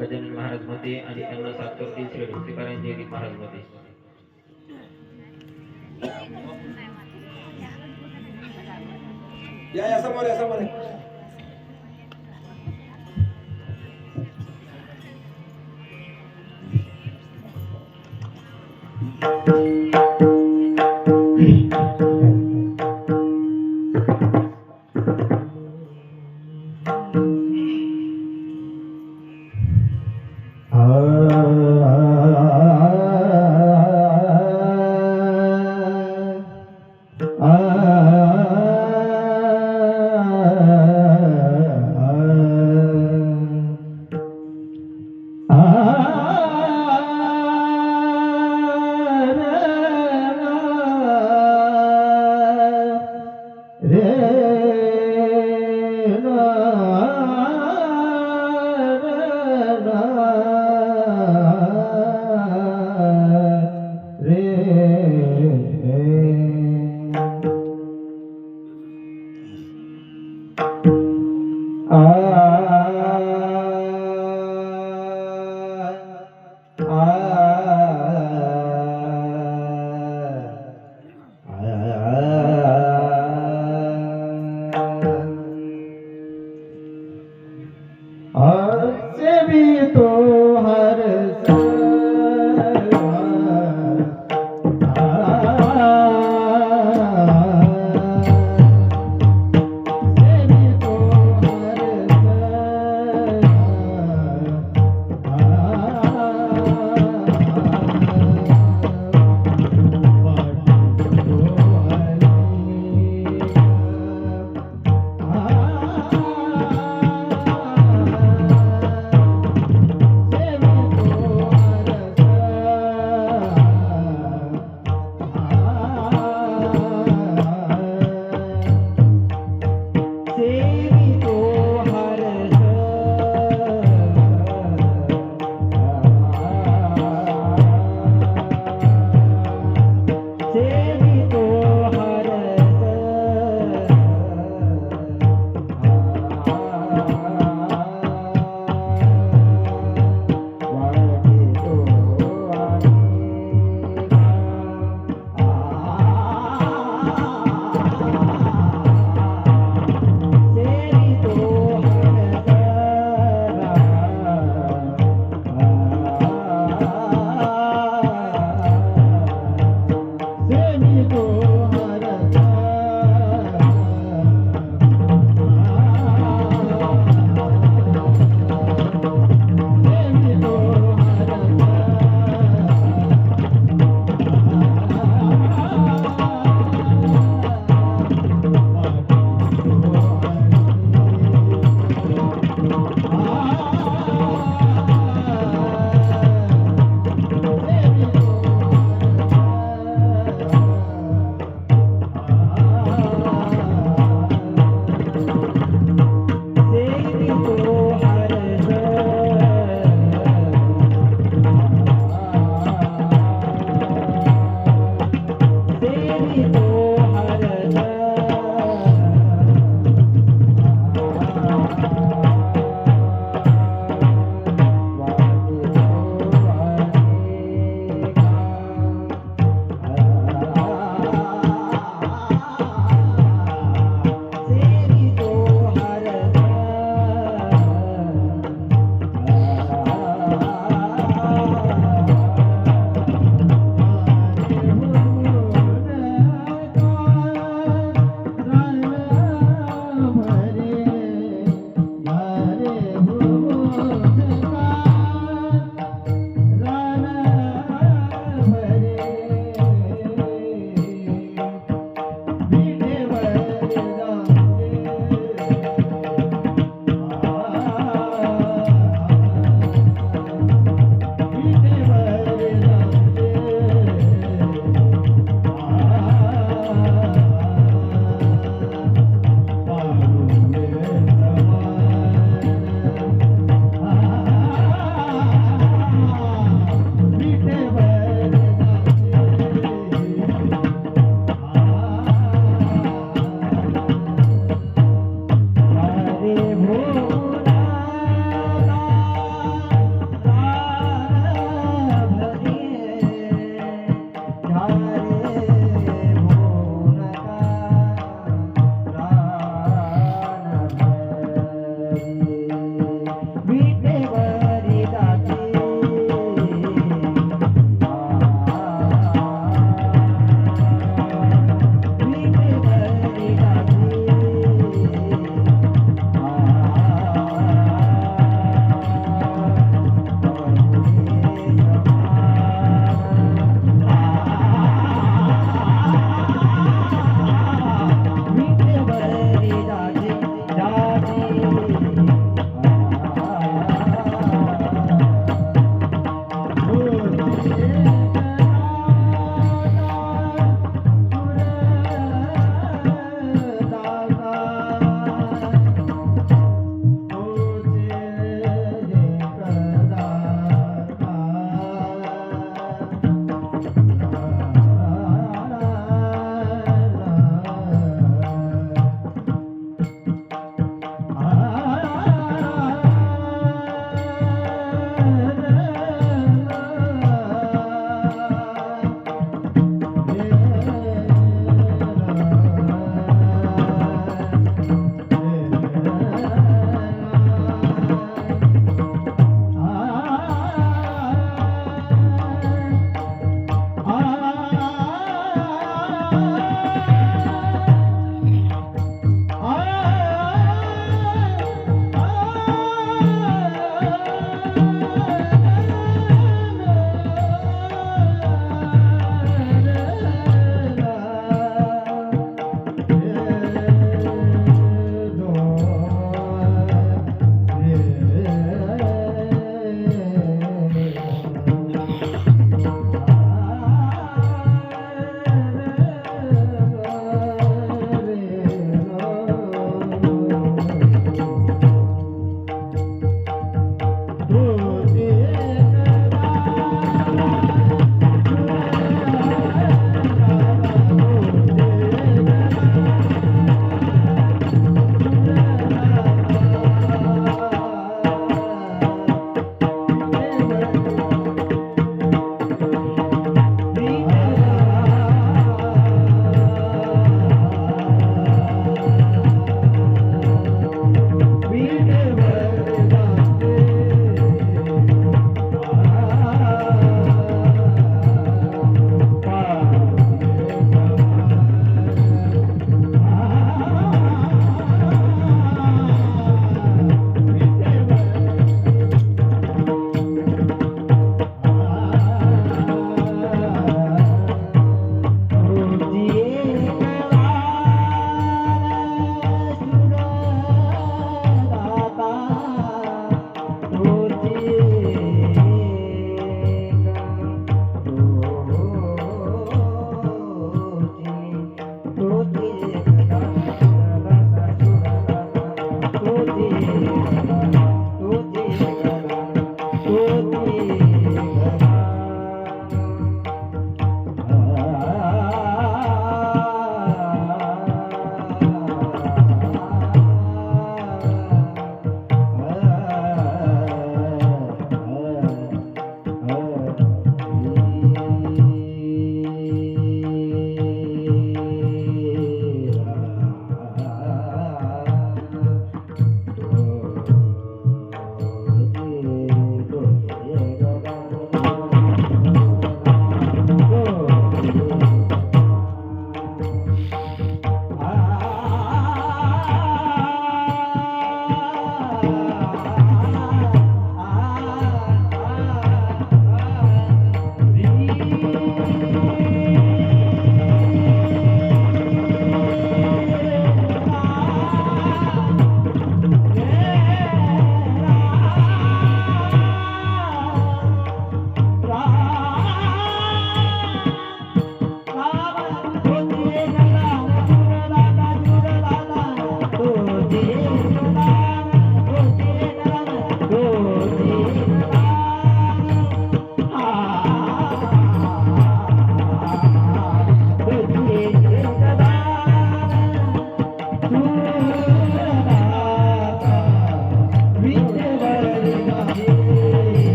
गजानन महाराज मध्ये आणि त्यांना साथ करतील श्री भक्तिपारायण जयदीप महाराज मध्ये. या समोर या समोर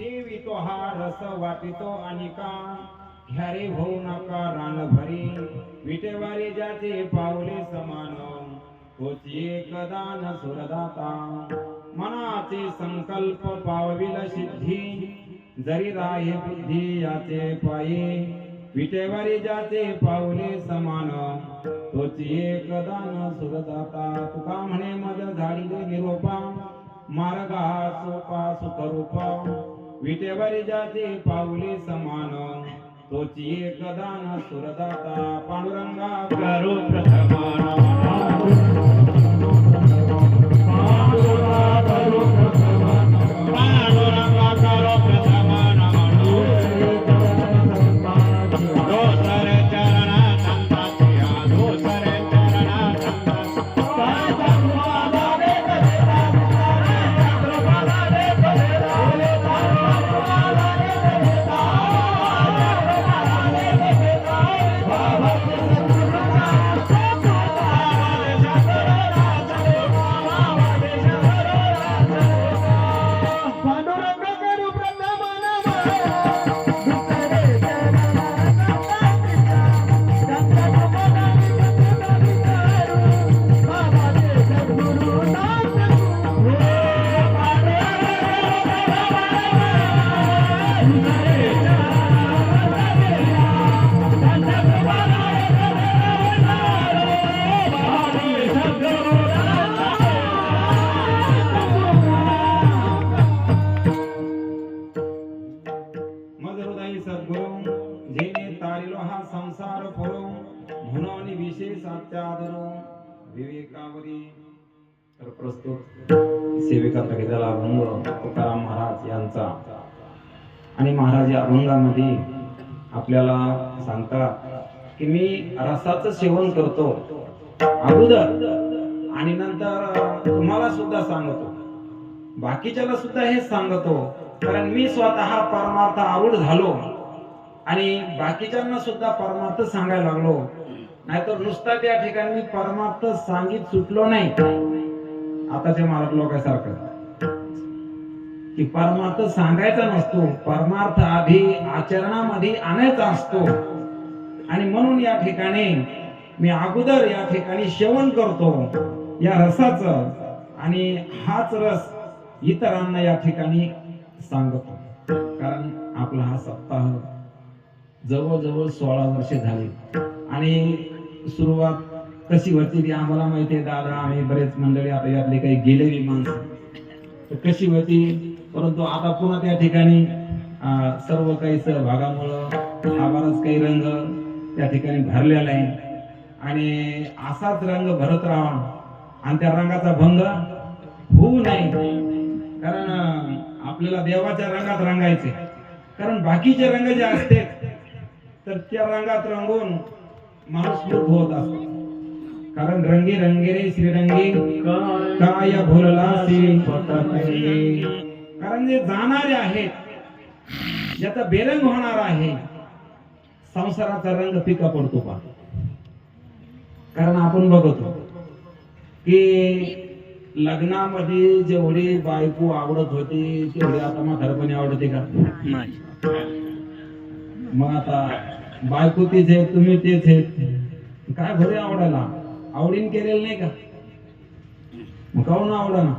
ठेवितो हा रस वाटितो अनिका घ्या रे होऊ नका रान भरी विटेवारी ज्याचे पावले समान तोची एकदान सुरदाता मनाचे संकल्प पावविल सिद्धी जरी राहे बुद्धी याचे पायी विटेवारी ज्याचे पावले समान तोची एकदान सुरदाता तुका म्हणे मज झाडीले निरोपा मार्गा सोपा सुखरूपा विटेवारी ज्याचे पावले समान तोची एकदान सुरदाता पांडुरंगा करो प्रथमाना तर प्रस्तुत सेविका प्रगतीला अभंग तुकाराम महाराज यांचा आणि महाराज या अभंगामध्ये आपल्याला सांगतात की मी रसाचं सेवन करतो अगोदर आणि नंतर तुम्हाला सुद्धा सांगतो बाकीच्याला सुद्धा हे सांगतो कारण मी स्वतः परमार्थ आवड झालो आणि बाकीच्यांना सुद्धा परमार्थ सांगायला लागलो नाहीतर नुसता त्या ठिकाणी मी परमार्थ सांगित सुटलो नाही आताच्या महाराज लोकांसारखं की परमार्थ सांगायचा नसतो परमार्थ आधी आचरणामध्ये आणायचा असतो आणि म्हणून या ठिकाणी मी अगोदर या ठिकाणी सेवन करतो या रसाचं आणि हाच रस इतरांना या ठिकाणी सांगतो कारण आपला हा सप्ताह जवळजवळ 16 वर्षे झाली आणि सुरुवात कशी होती ती आम्हाला माहिती आहे दादा आम्ही बरेच मंडळी आता यातले काही गेलेली माणसं तर कशी होती परंतु आता पुन्हा त्या ठिकाणी सर्व काही सहभागामुळं हा बराच काही रंग त्या ठिकाणी भरलेला आहे आणि असाच रंग भरत राहा आणि त्या रंगाचा भंग होऊ नये कारण आपल्याला देवाच्या रंगात रंगायचे कारण बाकीचे रंग जे असते तर त्या रंगात रंगून माणूस मूर्ख होत असतो कारण रंगी रंगेरे श्रीरंगी काय भुलला कारण जे जाणारे आहेत ज्याचा बेरंग होणार आहे संसाराचा रंग फिका पडतो पा कारण आपण बघतो की लग्नामध्ये जेवढी बायको आवडत होती तेवढी आता म्हातारपणी आवडते का मग आता बायको तीच आहे तुम्ही तेच आहेत काय भरे आवडायला आवडीन केलेलं नाही का मग काहून आवडा ना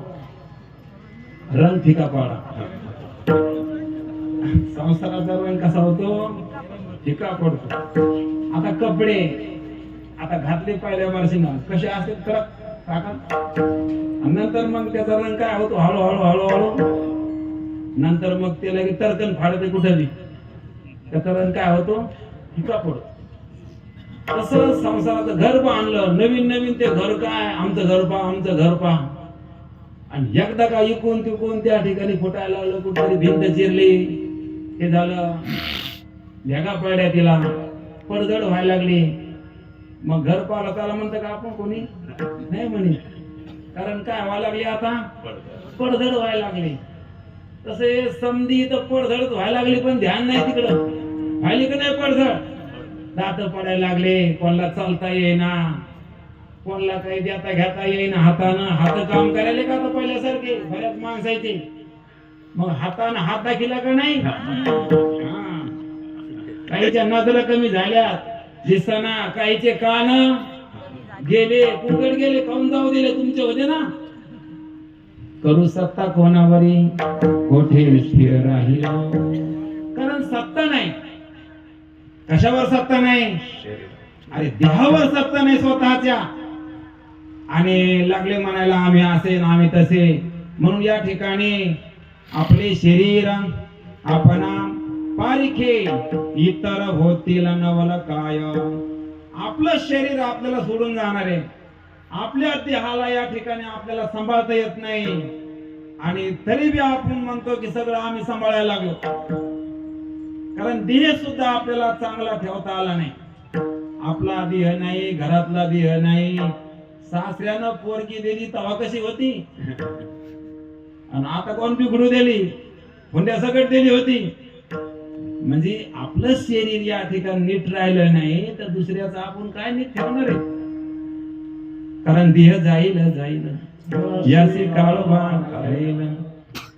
रंग फिका पाडा संसाराचा रंग कसा होतो फिका पडतो आता कपडे आता घातले पहिल्या वर्षीना कसे असते तर नंतर मग त्याचा रंग काय होतो हळूहळू हळूहळू नंतर मग ते लगेच तरकन फाडते कुठे त्याचा रंग काय होतो फिका पडतो तसं संसाराचं घर बांधलं नवीन नवीन ते घर काय आमचं घर पहा आणि एकदा का इकून तिकून त्या ठिकाणी फुटायला लागलं कुठेतरी भिंत चिरली हे झालं भेगा पडल्या तिला पडझड व्हायला लागली मग घर पाहिलं त्याला म्हणतं का आपण कोणी नाही म्हणे कारण काय व्हायला लागली आता पडझड व्हायला लागली तसे समधी तर पडझड व्हायला लागली पण ध्यान नाही तिकडं व्हायली का नाही पडझड दात पडायला लागले कोणाला चालता येईना कोणाला काही देता घेता येईना हातानं हात काम करायला का आता पहिल्यासारखे बऱ्याच माणसायचे मग हाताने हात दाखिला का नाही? हा. काहीच्या नजर कमी झाल्या दिसना, काहीचे कान गेले, कुकड गेले, काऊन जाऊ दिले तुमचे होते ना. करू सत्ता कोणावरी, कोठे स्थिर राहील. कारण सत्ता नाही. कशावर सत्ता नाही? अरे देहावर सत्ता नाही स्वतःच्या. आणि लागले म्हणायला आम्ही असे ना आम्ही तसे. म्हणून या ठिकाणी आपले शरीर आपण पारिखे इतर होतील नवल काय. आपलं शरीर आपल्याला सोडून जाणार आहे. आपल्या देहाला या ठिकाणी आपल्याला सांभाळता येत नाही. आणि तरी बी आपण म्हणतो की सगळं आम्ही सांभाळायला लागलो. कारण देह सुद्धा आपल्याला चांगला ठेवता आला नाही. आपला देह नाही, घरातला देह नाही. सासऱ्यानं पोरगी दिली तेव्हा कशी होती, आणि आता कोण बिघडू दिली, हुंड्या सकट दिली होती. म्हणजे आपलं शरीर या ठिकाणी नीट राहिलं नाही तर दुसऱ्याचं आपण काय नीट ठेवणार आहे. कारण देह जाईल जाईल याचे काळोबा करेल.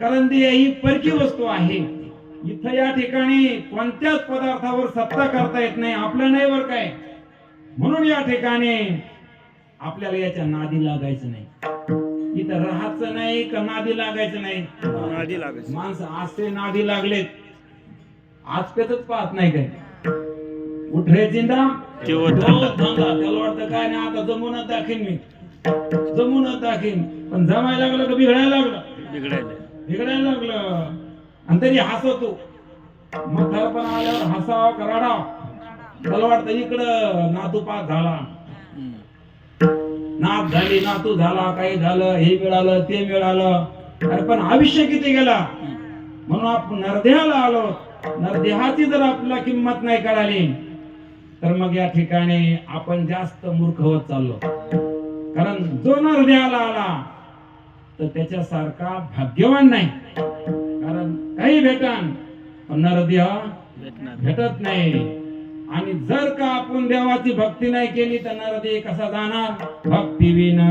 कारण देह ही परकी वस्तू आहे. इथं या ठिकाणी कोणत्याच पदार्थावर सत्ता करता येत नाही. आपलं नाही वर काय. म्हणून या ठिकाणी आपल्याला याच्या नादी लागायचं नाही. इथं राहायचं नाही का नादी लागायचं नाही. नादी लागायचं. माणसं असे नादी लागलेत आजपेतच पाहत नाही काय. उठरे जिंदा त्याला वाटतं काय नाही आता जमूनच दाखीन मी, जमूनच दाखीन. पण जमायला लागलं का बिघडायला लागलं, बिघडायला लागलं. आणि तरी हसवतो. म्हातारपण आल्यावर हसावं का रडावं. त्याला वाटतं इकडं नातू पास झाला, नात झाली, नातू झाला, काही झालं, हे मिळालं ते मिळालं. अरे पण आयुष्य किती गेला. म्हणून आपण नरदेहाला आलो. नरदेहाची जर आपल्याला किंमत नाही कळाली तर मग या ठिकाणी आपण जास्त मूर्ख होत चाललो. कारण जो नरदेहाला आला तर त्याच्यासारखा भाग्यवान नाही. कारण काही भेटन पण नरदेह भेटत नाही. आणि जर का आपण देवाची भक्ती नाही केली तर नरदेह कसा जाणार. भक्ती विना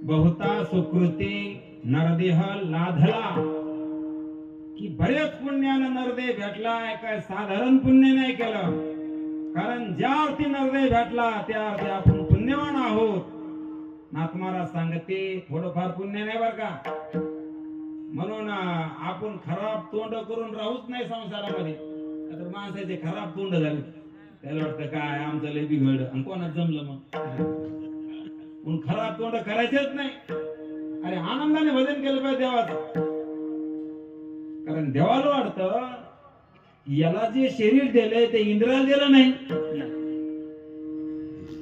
बहुता सुकृती नरदेह लाधला. की बरेच पुण्यानं नरदेह भेटलाय. काय साधारण पुण्य नाही केलं. कारण ज्या अर्थी नरदेह भेटला त्या अर्थी आपण पुण्यवान आहोत. नाथ महाराज सांगते थोडंफार पुण्य नाही बर का. म्हणून आपण खराब तोंड करून राहूच नाही संसारामध्ये. तर माणसाचे खराब तोंड झाले. त्याला वाटतं काय आमचं लय बिघड आणि कोणाच जमलं मग खराब तोंड करायचेच नाही. अरे आनंदाने भजन केलं पाहिजे देवाचं. कारण देवाला वाटतं याला जे शरीर दिले ते इंद्राला दिलं नाही.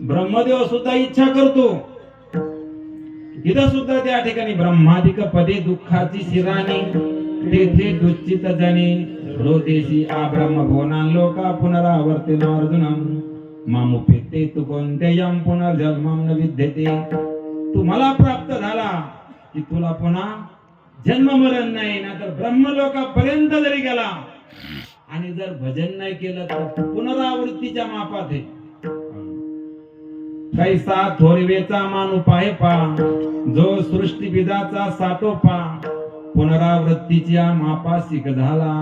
ब्रह्मदेव सुद्धा इच्छा करतो. तिथं सुद्धा त्या ठिकाणी ब्रह्मादिक पदे दुःखाची शिराणी तेथे दुच्चित जनी रोदेशी आ ब्रह्म भुवना लोका पुनरावर्तिन अर्जुनम मामुपेते तू कोणत्यायम पुनर्जन्मम न विद्यते. तू मला प्राप्त झाला की तुला पुन्हा जन्म मरण नाही. नाहीतर ब्रह्मलोकापर्यंत जरी गेला आणि जर भजन नाही केलं तर पुनरावृत्तीच्या मापात आहे. कैसा थोरवेचा मानू पाहे पा जो सृष्टी बीजाचा साठोपा पुनरावृत्तीच्या मापासिक झाला.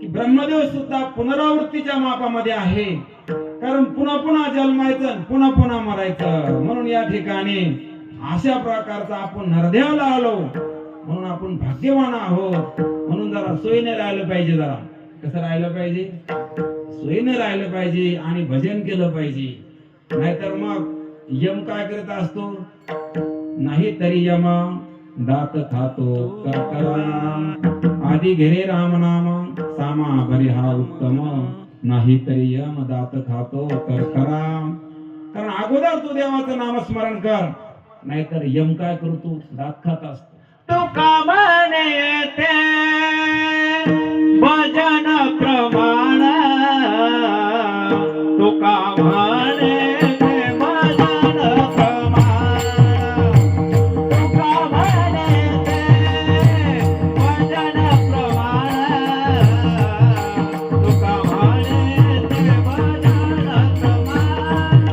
की ब्रह्मदेव सुद्धा पुनरावृत्तीच्या मापामध्ये आहे. कारण पुन्हा पुन्हा जन्मायचं पुन्हा पुन्हा मरायचं. म्हणून या ठिकाणी अशा प्रकारचा आपण नरदेहाला आलो. म्हणून आपण भाग्यवान आहोत. म्हणून जरा सोयीने राहिलं पाहिजे. जरा कसं राहिलं पाहिजे, सोयीने राहिलं पाहिजे आणि भजन केलं पाहिजे. नाहीतर मग यम काय करत असतो? नाही तरी यम दात खातो करकरा आधी घेरे राम नाम सामा बरी हा उत्तम नाही तरी यम दात खातो करकरा. कारण अगोदर तू देवाचं नामस्मरण कर, नाहीतर यम काय करतो? दात खात असतो. तुका म्हणे येते भजन प्रमाण तुका म्हणे येते भजन प्रमाण तुका म्हणे येते भजन प्रमाण तुका म्हणे येते भजन प्रमाण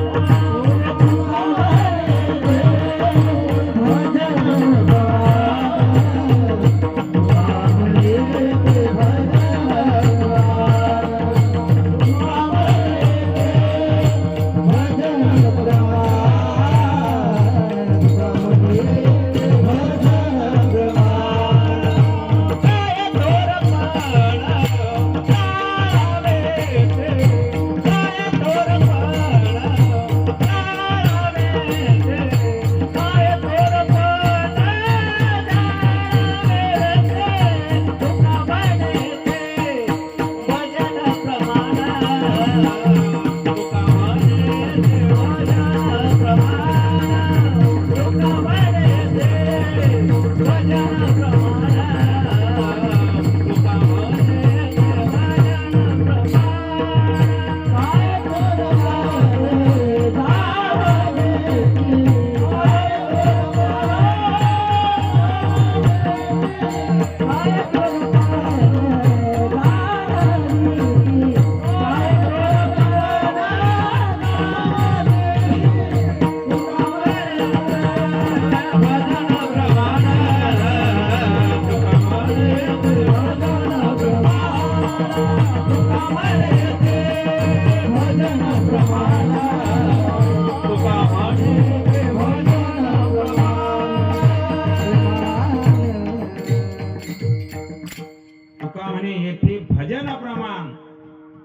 तुका म्हणे येथे भजन प्रमाण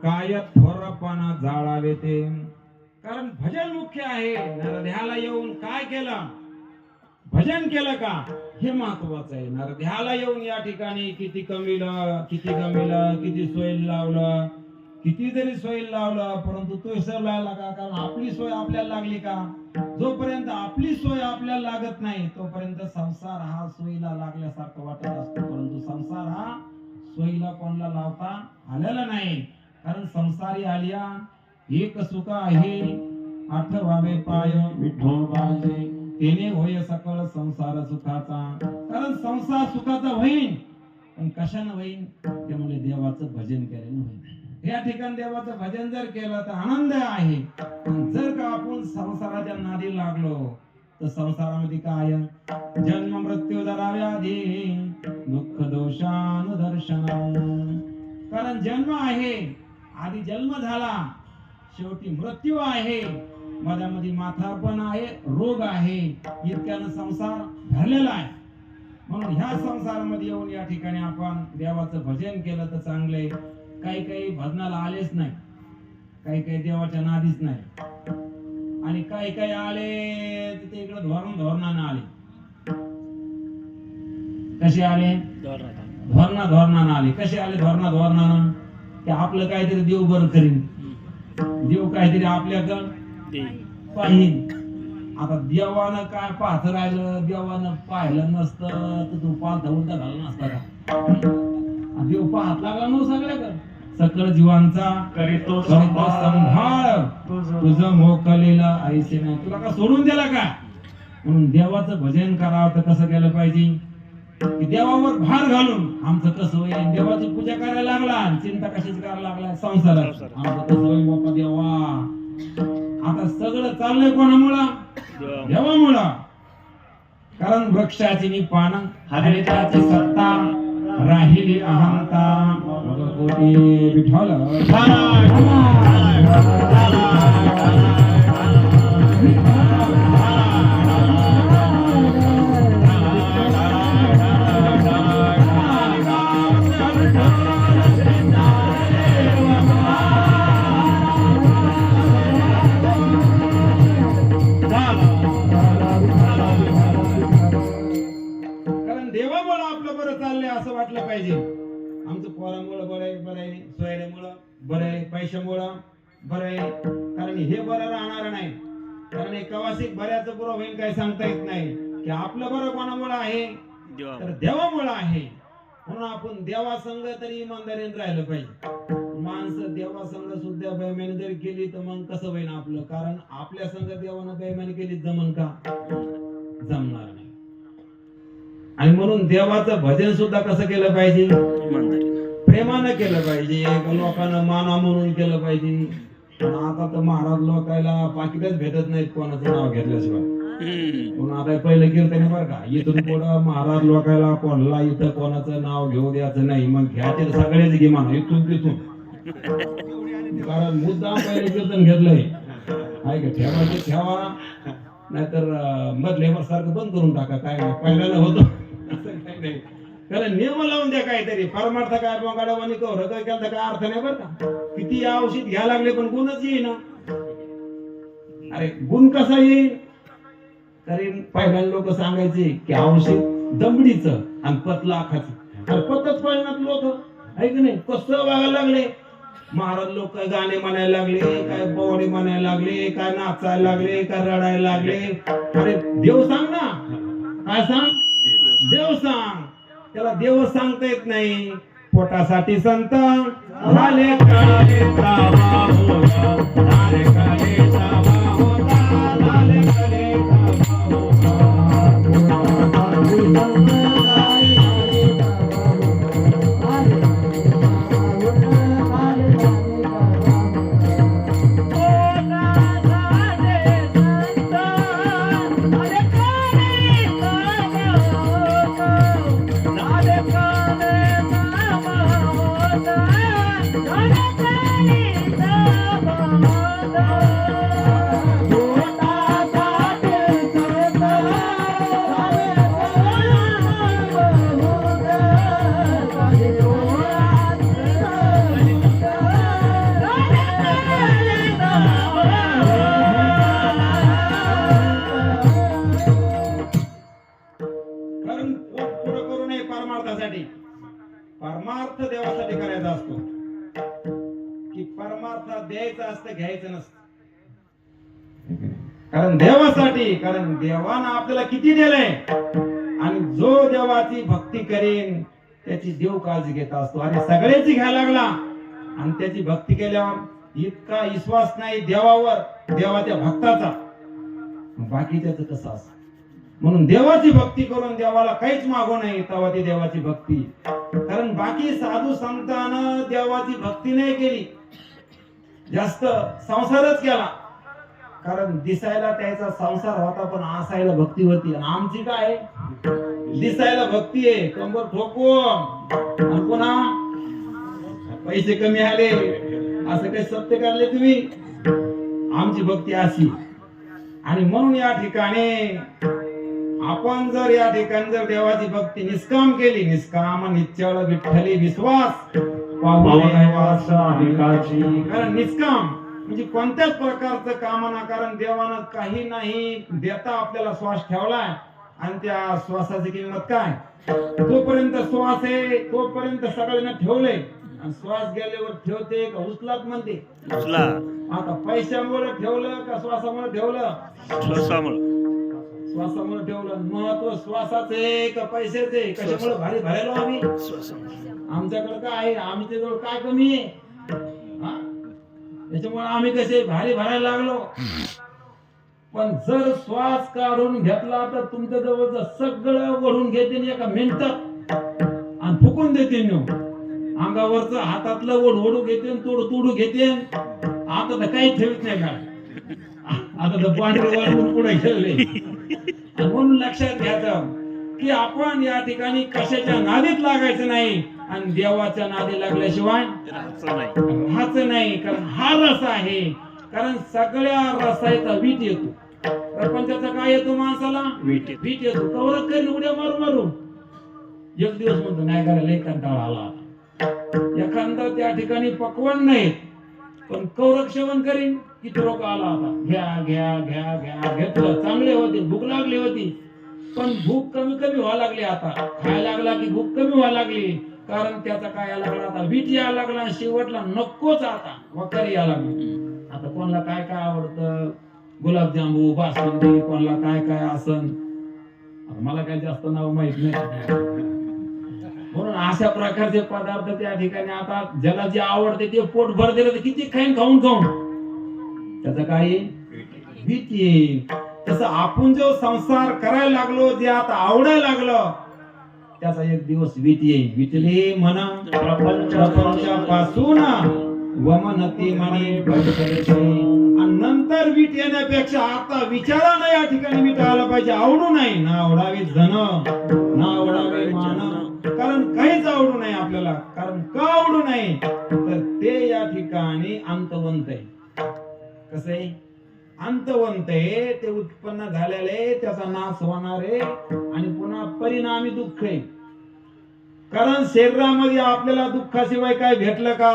काय थोरपणा जाळावे ते. कारण भजन मुख्य आहे. नरध्याला येऊन काय केलं? भजन केलं का? हे महत्वाचं आहे. नरध्याला येऊन या ठिकाणी किती कमिलं, किती गमिलं, किती सोय लावलं, किती जरी सोय लावलं, परंतु तो विसरला का? कारण आपली सोय आपल्याला लागली का? जोपर्यंत आपली सोय आपल्याला लागत नाही तोपर्यंत संसार हा सोयीला लागल्यासारखं वाटत असतो. परंतु संसार हा सोयीला कोणाला लावता आलेला नाही. कारण संसारी आलिया एक सुख आहे आठवावे पाय विठ्ठल बाजे तेने होय सकळ संसार सुखाचा. कारण संसार सुखाचा होईल, पण कशाने होईल? त्यामुळे देवाचं भजन केल्याने होईल. या ठिकाणी देवाचं भजन जर केलं तर आनंद आहे. पण जर का आपण संसाराच्या नादी लागलो तर संसारामध्ये काय? जन्म मृत्यू जरा व्याधी दुःख दोषान दर्शन. कारण जन्म आहे, आधी जन्म झाला, शेवटी मृत्यू आहे, मधामध्ये म्हातारपण आहे, रोग आहे, इतक्यानं संसार भरलेला आहे. म्हणून ह्या संसारामध्ये येऊन या ठिकाणी आपण देवाचं भजन केलं तर चांगले. काही काही भजनाला आलेच नाही, काही काही देवाच्या नादीच नाही, आणि काही काही आले तिथे इकडे धोरणानं आले. कसे आले? धोरणानं आले. कसे आले? धोरणानं ते आपलं काहीतरी देव बरं करीन, देव काहीतरी आपल्याकडं पाहिजे. आता देवानं काय पाहत राहिलं, देवानं पाहिलं नसतं तर तू पालथा उलटा घालला नसता का? देव पाहत लागला न सगळ्याकडं. सकळ जीवांचा करीतो संभाळ तुझं मोकलेलं ऐसे नाही. तुला का सोडून दिला का? म्हणून देवाचं भजन करावं तर कसं केलं पाहिजे? की देवावर भार घालून. आमचं कसं होईल? देवाची पूजा करायला लागला, चिंता कशाची करायला लागला? संसारात. आमचं कसं होईल बाप्पा देवा? आता सगळं चाललंय कोणामुळं? देवामुळं. कारण वृक्षाची नि पान हरिताची सत्ता राहिली अहंता कोटी विठ्ठल. वाटलं पाहिजे आमचं पोरामुळं बरं आहे, बरं आहे, सोयऱ्यामुळं बरं आहे, पैशामुळं बरं आहे, कारण हे बरं राहणार नाही. कारण एक कवासिक बऱ्याच बरं होईल काही सांगता येत नाही की आपलं बरं कोणामुळं आहे तर देवामुळं आहे. म्हणून आपण देवासंग तरी इमानदारीने राहिलं पाहिजे. माणसं देवासंग सुद्धा बेईमानी जरी केली तर मग कसं होईल आपलं, कारण आपल्या संग देवानं बेईमानी केली जमन का, जमणार नाही. आणि म्हणून देवाचं भजन सुद्धा कसं केलं पाहिजे, प्रेमानं केलं पाहिजे, लोकांना माना म्हणून केलं पाहिजे. पण आता तर महाराज लोकायला पाकिटच भेटत नाहीत कोणाचं नाव घेतल्याशिवाय. म्हणून आता पहिलं कीर्तन बरं का, इथून पुढं महाराज लोकायला कोणाला इथं कोणाचं नाव घेऊ द्यायचं नाही. मग घ्यायचे तर सगळेच घे म्हणा इथून तिथून, कारण मुद्दाम पहिलं कीर्तन घेतलंय आहे का, ठेवायचे ठेवा, नाहीतर मधले सारखं बंद करून टाका. काय नाही पहिल्याला होतं असं काही नाही, कारण नियम लावून द्या काहीतरी. परमार्थ काय गाडावानी कवर काय केलं काय अर्थ नाही बरं का. किती औषध घ्यायला लागले पण गुणच येईना. अरे गुण कसा येईल, तरी पहिल्यांदा लोक सांगायचे की औषध दमडीचं आणि पतलं आखाचं. अरे पतच पळणार लोक आहे की नाही, कसं वागायला लागले. महाराज लोक काय गाणे म्हणायला लागले, काय पोवाडे म्हणायला लागले, काय नाचायला लागले, काय रडायला लागले. अरे देव सांग ना, काय सांग, देव सांग. त्याला देव सांगता येत नाही. पोटासाठी संत झाले काळे जावा होता, झाले काळे जावा होता, झाले काळे जावा होता. पोटासाठी संत झाले काळे जावा परमार्थ देवासाठी करायचा असतो की परमार्थ द्यायचा असतं, घ्यायचं नसतं. कारण देवासाठी, कारण देवानं आपल्याला किती दिलंय आणि जो देवाची भक्ती करेन त्याची देव काळजी घेत असतो. आणि सगळ्याची घ्यायला लागला आणि त्याची भक्ती केल्यावर इतका विश्वास नाही देवावर, देवाच्या भक्ताचा, बाकीच्याच कसं असतं. म्हणून देवाची भक्ती करून देवाला काहीच मागू नये, तेव्हा ती देवाची भक्ती. कारण बाकी साधू संतांना देवाची भक्ती नाही केली, जास्त संसारच केला. कारण दिसायला त्याचा संसार होता पण असायला भक्ती होती. आणि आमची काय, दिसायला भक्ती आहे कंबर ठोकून, पुन्हा पैसे कमी आले असं काही सत्य करले तुम्ही. आमची भक्ती अशी. आणि म्हणून या ठिकाणी आपण जर या ठिकाणी जर देवाची भक्ती निष्काम केली, निष्काम निश्चळ विठ्ठली विश्वास कारण निष्काम म्हणजे कोणत्याच प्रकारचं कामना, कारण देवानं काही नाही देता आपल्याला श्वास ठेवलाय आणि त्या श्वासाची किंमत काय, जोपर्यंत श्वास आहे तोपर्यंत सगळ्यांना ठेवलंय. आणि श्वास गेल्यावर ठेवते का उचलात म्हणते, आता पैशामुळे ठेवलं का श्वासामुळे ठेवलं, श्वासामुळे ठेवलं. महत्व श्वासाचे का पैशाचे, कशामुळे भारी भरायलो आम्ही, आमच्याकडे काय आहे, आमच्याजवळ काय कमी आहे, त्याच्यामुळे आम्ही कसे भारी भरायला लागलो. पण जर श्वास काढून घेतला तर तुमच्या जवळच सगळं ओढून घेते एका मिनिटात आणि फुकून देते. अंगावरच हातातलं ओढू घेते, तोडू घेते. आता तर काही ठेवत नाही का, आता तर पांढरे पुढे गेले. म्हणून लक्षात घ्यायचं की आपण या ठिकाणी कशाच्या नादीत लागायचं नाही आणि देवाच्या नादी लागल्याशिवाय राहायचं नाही. कारण हा रस आहे, कारण सगळ्या रसायचा वीट येतो. प्रपंचाचा काय येतो माणसाला, वीट येतो. कवरच करीन उड्या मारू एक दिवस म्हणतो नाही करायला कंटाळा आला. एखादा त्या ठिकाणी पकवान नाही पण कौरक सेवन करीन किती लोक आला आता, घ्या घ्या घ्या घ्या घेतलं, चांगले होते, भूक लागली होती पण भूक कमी कमी व्हायला लागली. आता खायला लागला की भूक कमी व्हायला लागली, कारण त्याचा काय यायला लागला, आता वीट यायला लागला, शेवटला नकोच आता वकर यायला लागली. आता कोणाला काय काय आवडतं, गुलाबजामू, बासुंदी, कोणाला काय काय आसन, मला काय जास्त नाव माहित नाही. म्हणून अशा प्रकारचे पदार्थ त्या ठिकाणी आता ज्याला जे आवडते ते पोट भर दिलं तर किती खाईन, खाऊन त्याचा काही भीती येईल. तसं आपण जो संसार करायला लागलो, जे आता आवडायला लागलं, त्याचा एक दिवस वीट येईल. विटले मन प्रपंचापासून वमनती म्हणे भटकते. आणि नंतर वीट येण्यापेक्षा आता विचारानं या ठिकाणी वीट आला पाहिजे. आवडू नाही ना, आवडावे जन ना आवडावे मान, कारण काहीच आवडू नाही आपल्याला. कारण का आवडू नाही, तर ते या ठिकाणी अंतवंत आहे. कसं आहे, अंतवंत आहे, ते उत्पन्न झालेले, त्याचा नाश होणार आहे आणि पुन्हा परिणामी दुःख आहे. कारण शरीरामध्ये आपल्याला दुःखाशिवाय काय भेटलं का,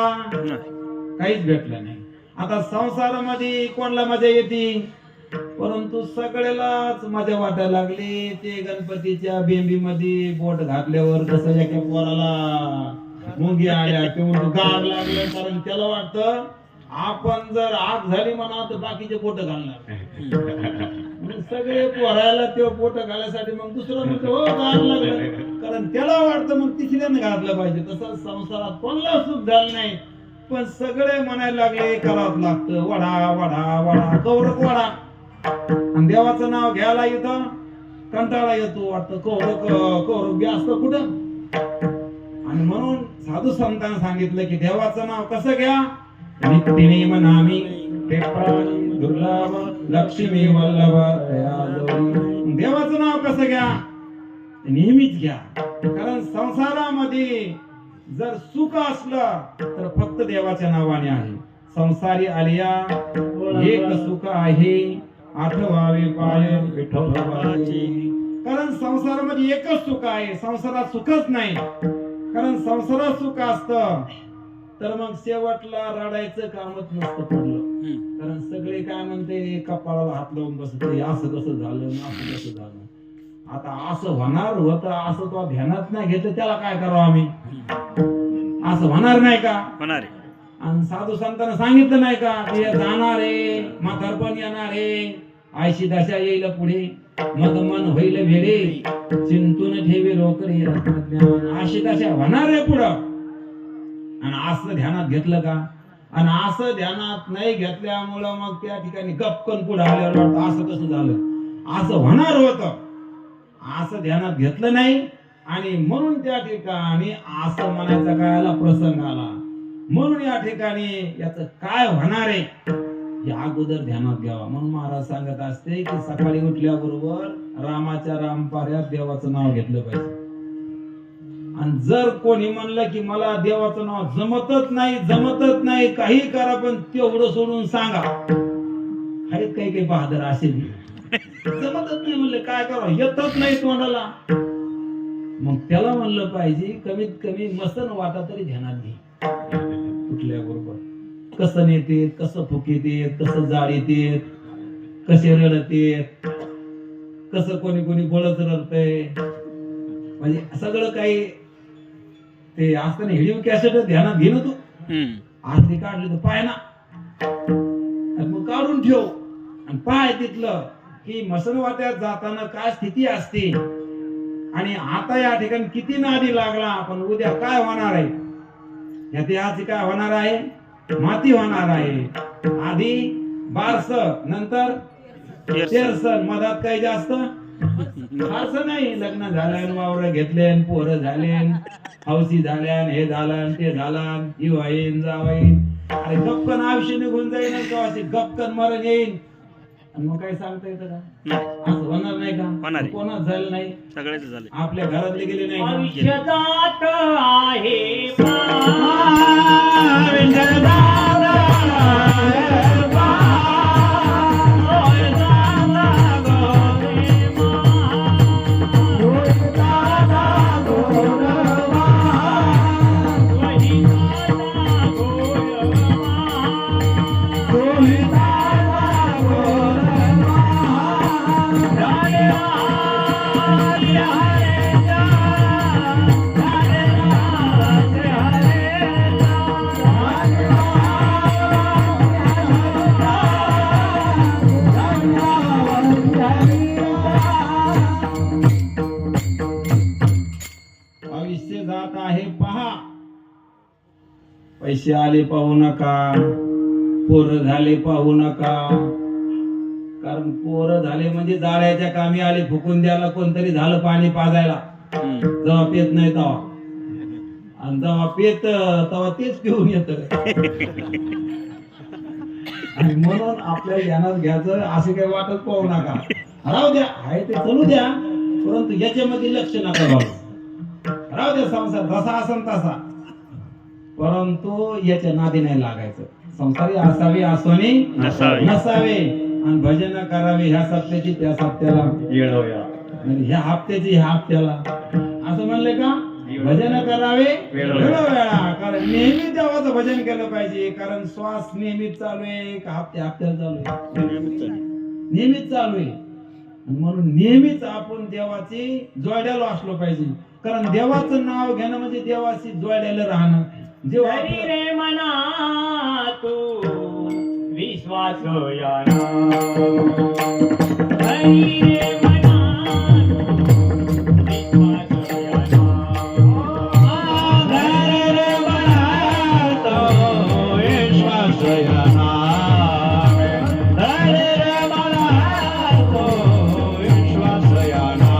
काहीच भेटलं नाही. आता संसारामध्ये कोणाला मजा येते, परंतु सगळ्यालाच मजा वाटायला लागली. ते गणपतीच्या बेंबीमध्ये बोट घातल्यावर कसं एका पोराला मुंगी आल्या किंवा गार लागलं, कारण त्याला वाटतं आपण जर आग झाली म्हणा तर बाकीचे बोट घालणार. म्हणून सगळे पोरायला ते बोट घालायसाठी मग दुसरं म्हणतो हो गार लागलं, कारण त्याला वाटतं मग तिसऱ्याने घातलं पाहिजे. तसं संसारात कोणाला सुख झालं नाही, पण सगळे म्हणायला लागले करावं लागतं, वडा वडा वडा, कौरक वडा. आणि देवाचं नाव घ्यायला येतं कंटाळा येतो, वाटतं कौरक बी असतं कुठं. आणि म्हणून साधू संतांना सांगितलं की देवाचं नाव कसं घ्या, नित्यनेम नामी दुर्लभ लक्ष्मी वल्लभ. देवाचं नाव कसं घ्या, नेहमीच घ्या. कारण संसारामध्ये जर सुख असलं तर फक्त देवाच्या नावाने आहे. संसारी आलिया एक सुख आहे, आठवावे पाय विठोबाचे. कारण संसारामध्ये एकच सुख आहे, संसारात सुखच नाही. कारण संसारात सुख असतं तर मग शेवटला रडायचं कामच नसतं पडलं. कारण सगळे काय म्हणते, कपाळाला हात लावून बसते, असं कसं झालं, असं कसं झालं. आता असं होणार होतं, असं तो ध्यानात नाही घेतलं, त्याला काय करावं आम्ही, असं होणार नाही का, होणार. आणि साधू संतांना सांगितलं नाही का, ते जाणार आहे, म्हातारपण येणार आहे, आयशी दशा येईल पुढे, मग मन होईल वेळे, चिंतून ठेवे रोकरे रत्नज्ञान. अशी दशा होणार आहे पुढं. आणि असं ध्यानात घेतलं का, आणि असं ध्यानात नाही घेतल्यामुळं मग त्या ठिकाणी गपकन पुढे आल्यावर वाटतं असं कसं झालं, असं होणार होतं, असं ध्यानात घेतलं नाही. आणि म्हणून त्या ठिकाणी असं म्हणायचा काळाला प्रसंग आला. म्हणून या ठिकाणी याचं काय होणार आहे हे अगोदर ध्यानात घ्यावा. म्हणून महाराज सांगत असते की सकाळी उठल्याबरोबर रामाच्या रामपाऱ्यात देवाचं नाव घेतलं पाहिजे. आणि जर कोणी म्हणलं की मला देवाचं नाव जमतच नाही, काही करा पण तेवढं सोडून सांगा, आहेत काही काही बहादर असे जमतच नाही म्हणले काय करावं, येतच नाही तोंडाला, मग त्याला म्हणलं पाहिजे कमीत कमी मसन वाटा तरी ध्यानात घे. उठल्याबरोबर कसं नेते, कसं फुकीत, कसं जाड येते, कसे रडते, कसं कोणी कोणी बोलत रडतंय, म्हणजे सगळं काही ते असताना व्हिडिओ कॅसेट ध्यानात घे ना तू. असली काढली तर पाय ना, मग काढून ठेव आणि पाय तिथलं की मसन वाट्यात जाताना काय स्थिती असते. आणि आता या ठिकाणी किती नादी लागला, पण उद्या काय होणार आहे, या देहाची काय होणार आहे, माती होणार आहे. आधी बारस, नंतर तेरसन, मधात काही जास्त फारसं नाही. लग्न झाल्यान, वावर घेतले, पोरं झाले, हौसी झाल्या, हे झालं ते झालं, येईन जावाईन, अरे गपकन आयुष्य निघून जाईल, गपकन मरण येईल. मग काय सांगता येतं का, असं होणार नाही का, कोणाच झालं नाही, सगळेच झाले, आपल्या घरातले गेले नाही. औषधात आहे आयुष्य जात आहे पहा, पैसे आले पाहू नका, पोरं झाले पाहू नका. कारण पोरं झाले म्हणजे जाळ्याच्या कामी आले, फुकून द्यायला कोणतरी झालं पाणी पाजायला. जेव्हा पेत नाही तेव्हा, आणि जेव्हा पेत तेव्हा तेच पिऊन येत. आणि म्हणून आपल्या ध्यानात घ्यायचं, असे काही वाटत पाहू नका. राहू द्या, आहे ते चालू द्या, परंतु याच्यामध्ये लक्ष नका घालू. राहू द्या संसार जसा असन तसा, परंतु याच्या नादी नाही लागायचं. संसारी असावे असोनी नसावे, आणि भजन करावे ह्या सप्त्याची त्या सप्त्याला येळोया. आणि ह्या हप्त्याची ह्या हप्त्याला. असं म्हणले का? भजन करावे वेळोवेळा. कारण नेहमी देवाचं भजन केलं पाहिजे. कारण श्वास नेहमीच चालू आहे का हप्त्याला चालू आहे? नेहमीच चालू आहे. आणि म्हणून नेहमीच आपण देवाची जोड्याला असलो पाहिजे. कारण देवाचं नाव घेणं म्हणजे देवाशी जोड्याला राहणं. जेव्हा हरी रे मना तू विश्वास याना, हरी रे मना तू विश्वास याना, हरी रे मना तू विश्वास याना, हरी रे मना तू विश्वास याना.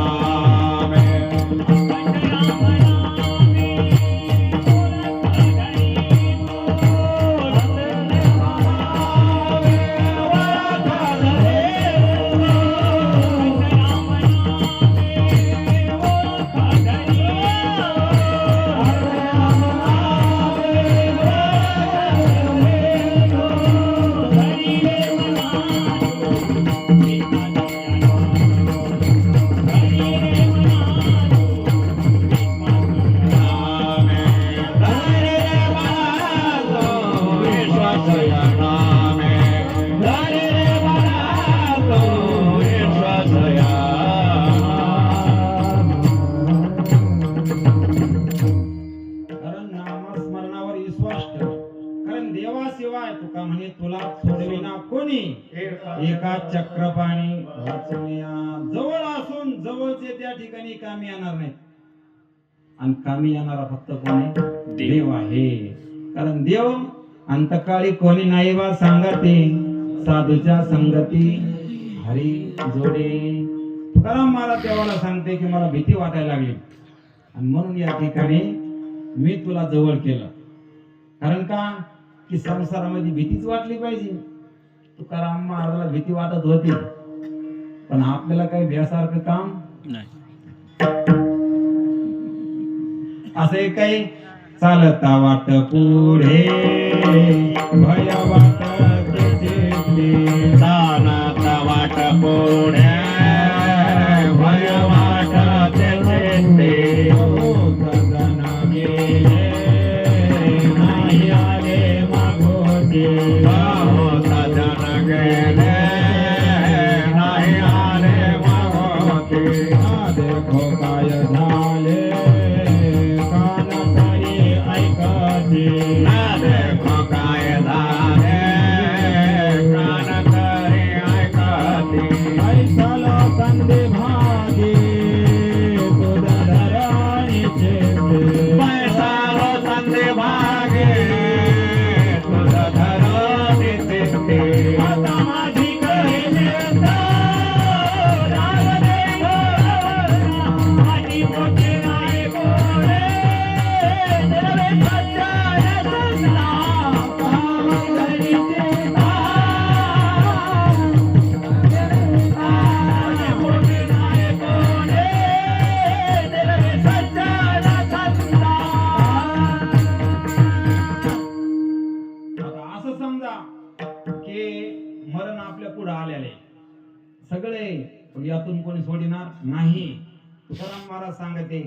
एका चक्रपाणी जवळ असून जवळचे त्या ठिकाणी कामी येणार नाही. आणि कामी येणारा फक्त कोणी? देव आहे. कारण देव अंतकाळी कोणी नाही वा सांगते, साधूच्या संगती हरी जोडे. तुकाराम महाराज देवाला सांगते की मला भीती वाटायला लागली, आणि म्हणून या ठिकाणी मी तुला जवळ केलं. कारण का? की संसारामध्ये भीतीच वाटली पाहिजे. तुकाराम महाराजाला भीती वाटत होती, पण आपल्याला काही भ्यासारखं काम नाही. असे काही चालता वाट पुढे भय वाट चालता वाट पुढे भय वाट गेले नाही आले मागोते, गेले नाही आले मागोते. देखो काय झाले कान तरी ऐकते, देखो काय झाले कान तरी ऐकते. ऐकलो संधी भागी तुझ धराणी चेते, पैसालो संधी भागे तुझ धराणी चेते. आता माझी कळले माझी मोठी नाही बोले मरण आपल्या पुढे आलेले सगळे, पण यातून कोणी सोडणार नाही. तुकाराम महाराज सांगते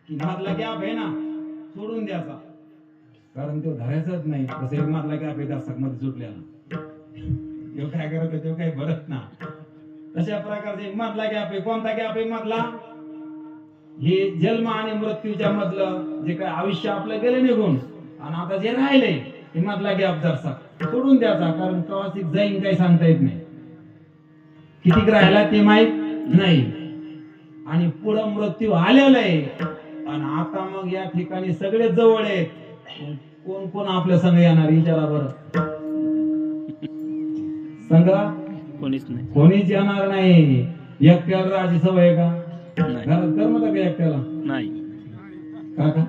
की मधला गॅप आहे ना सोडून द्यायचा, कारण तो धरायचाच नाही. तसे मधला गॅप आहे दर्शक मध्ये सुटल्याला, तो काय करत तो काही भरत ना. तशा प्रकारचे मधला गॅप आहे. कोणता गॅप आहे मधला? हे जन्म आणि मृत्यूच्या मधलं जे काय आयुष्य आपलं गेलं निघून आणि आता जे राहिले ते मधला गॅप जरसा सोडून द्यायचा, कारण कवासिक जाईन काही सांगता येत नाही, किती राहिला ते माहित नाही आणि पुढं मृत्यू आलेला आहे आणि आता मग या ठिकाणी सगळे जवळ आहेत. कोण कोण आपल्या संग येणार विचारा बरं. संग कोणीच नाही. कोणीच येणार नाही. एकट्याला राहायची सवय आहे का? नाही. घरात करमत का एकट्याला? नाही. काका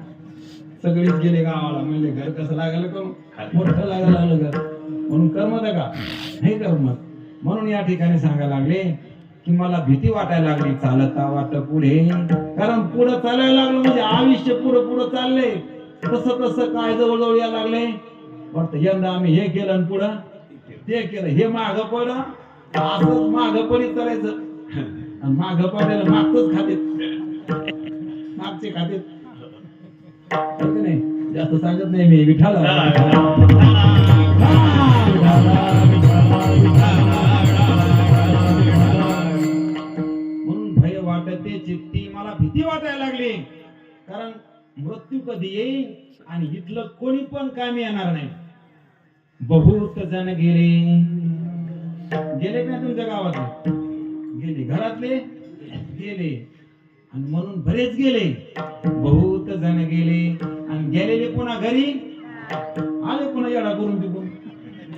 सगळीच गेले गावाला, म्हणले घर कसं लागलं करून मोठं लागायला लागलं घर, म्हणून करमत का? नाही करमत. म्हणून या ठिकाणी सांगायला लागले की मला भीती वाटायला लागली चालता वाट पुढे, कारण पुढे चालायला लागलं म्हणजे आयुष्य पुढे पुढे चाललंय. तसं तसं काय जवळजवळ यायला लागले वाटतं यंदा आम्ही हे केलं आणि पुढं ते केलं, हे माग पड असंच माग पडीत करायचं आणि माग पडायला मागच खाते, मागचे खाते नाही. जास्त सांगत नाही मी. विठाला म्हणून भय वाटते चित्ती, मला भीती वाटायला लागली, कारण मृत्यू कधी येईल आणि इथलं कोणी पण कामी येणार नाही. बहुत जण गेले, गेले का तुमच्या गावातले? गेले. घरातले गेले आणि म्हणून बरेच गेले. बहुत जण गेले आणि गेलेले पुन्हा घरी आले, पुन्हा येडा करून टिकून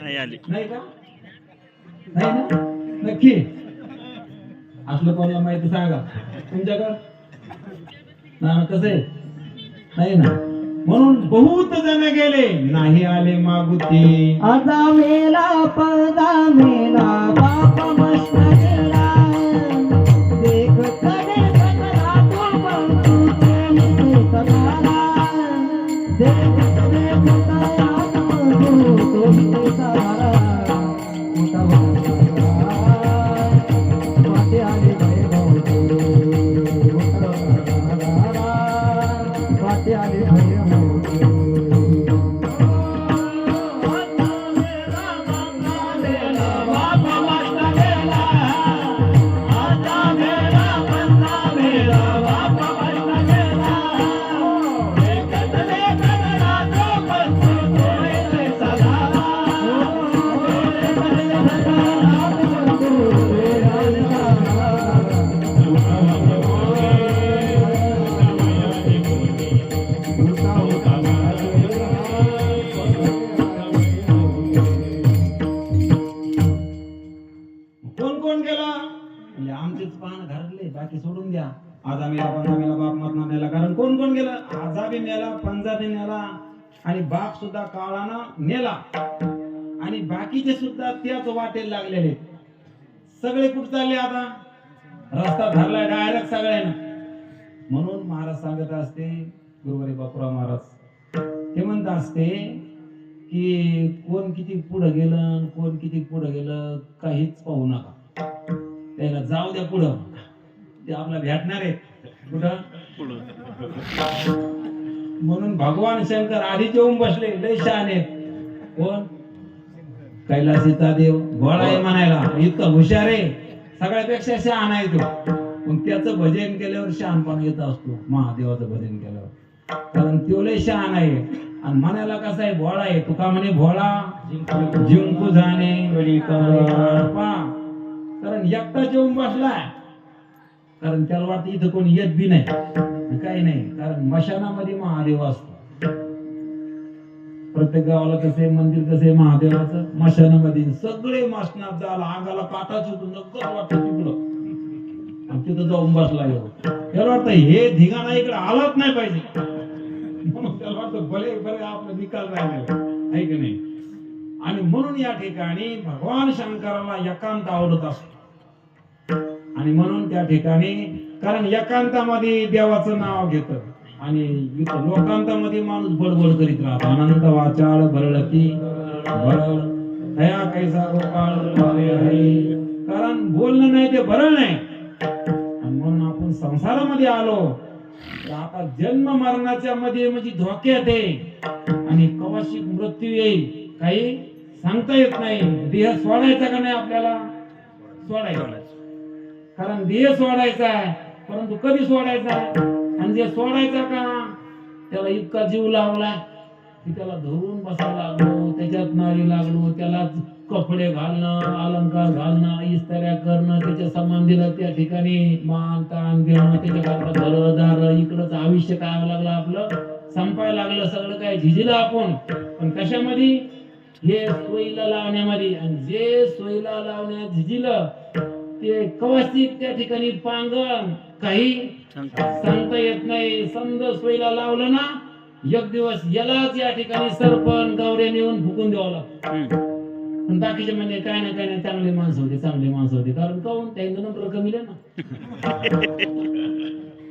नाही आले. नाही का? नाही ना? नक्की असलं कोणाला माहिती सांगा तुमच्याकडं ना, कसं आहे? नाही ना. म्हणून बहुत जण गेले, नाही आले मागुती. आता मेला पदा मेला बाप मस्त गेला, देख करे सगळा तो बंधू तो सगळा, देख करे सगळा तो सगळा, मोठा वाटे आले भैरव, वाटे आले भैरव. कोण कोण गेला? म्हणजे आमचेच पान घरातले, बाकी सोडून द्या. आजा मेला, पंजा मेला, बाप मरणार नेला. कारण कोण कोण गेलं? आजा बी मेला, पंजा बी नेला आणि बाप सुद्धा काळानं नेला आणि बाकीचे सुद्धा त्याच वाटेला लागलेले. सगळे कुठे चालले आता? रस्ता धरलाय डायरेक्ट सगळ्यांना. म्हणून महाराज सांगत असते, गुरुवारी बापूराव महाराज ते म्हणत असते की कोण किती पुढे गेलं, कोण किती पुढे गेलं काहीच पाहू नका, त्याला जाऊ द्या पुढं, ते आपल्याला भेटणार आहेत कुठं. म्हणून भगवान शंकर आधीच येऊन बसले, लय शहाणे आहेत. कोण? कैलासीचा देव भोळा आहे म्हणायला, इतका हुशार आहे, सगळ्यापेक्षा शहाण आहे तो. मग त्याचं भजन केल्यावर शहाणपणा येत असतो, महादेवाचं भजन केल्यावर, कारण तो लय शहाण आहे आणि म्हणायला कसा आहे, भोळा आहे. तुका म्हणे भोळा जिंकू जाणे गडी पा, कारण एकटाच येऊन बसलाय, कारण त्याला वाटतं इथं कोणी येत बी नाही काही नाही, कारण मशानामध्ये महादेव असतो. प्रत्येक गावाला कसे मंदिर कसे महादेवाचं, मशानामध्ये सगळे मशनात झाला, अंगाला काटाच होतो, नक्कच वाटतं तिकडं, आणि तिथं जाऊन बसला येऊ. त्याला वाटतं हे धिगाणा इकडे आलाच नाही पाहिजे, म्हणून त्याला वाटतं भले भले आपलं निकाल राहिलेला आहे की नाही. आणि म्हणून या ठिकाणी भगवान शंकराला एकांत आवडत असतो आणि म्हणून त्या ठिकाणी, कारण एकांतामध्ये देवाचं नाव घेतं आणि इथं लोकांतामध्ये माणूस बडबड करीत राहतो. अनंत वाचाळ भरळती भरळ दया कैसा गोपाळ भावे हरी, कारण बोलणं नाही ते भरळ नाही. आणि म्हणून आपण संसारामध्ये आलो तर आता जन्म मरणाच्या मध्ये म्हणजे धोक्यात आहे आणि कवाशी मृत्यू येईल काही सांगता येत नाही. देह सोडायचा का नाही आपल्याला? सोडायचा, कारण देह सोडायचा आहे परंतु कधी सोडायचा, आणि जे सोडायचा का त्याला इतका जीव लावला की त्याला धरून बसायला लागलो, त्याच्यात नारी लागलो, त्याला कपडे घालणं, अलंकार घालणं, इस्त्र्या करणं, त्याच्या संबंधीला त्या ठिकाणी मान ताण देणं, त्याच्याकरता घरदार, इकडंच आयुष्य काय लागलं आपलं संपायला लागलं, सगळं काय झिजिलं आपण. पण कशामध्ये? हे सोयीला लावण्यामध्ये. आणि जे सोयीला लावण्यात झिजिलं ते कवचित त्या ठिकाणी पांगण काही सांगता येत नाही. समजा सोयीला लावलं ना, एक दिवस यालाच या ठिकाणी सरपण गावऱ्या नेऊन फुकून द्यावं लागतं. पण बाकीचे म्हणजे काय नाही चांगले माणसं होते, चांगले माणसं होते. कारण काहून त्यांना नंतर कमी ना.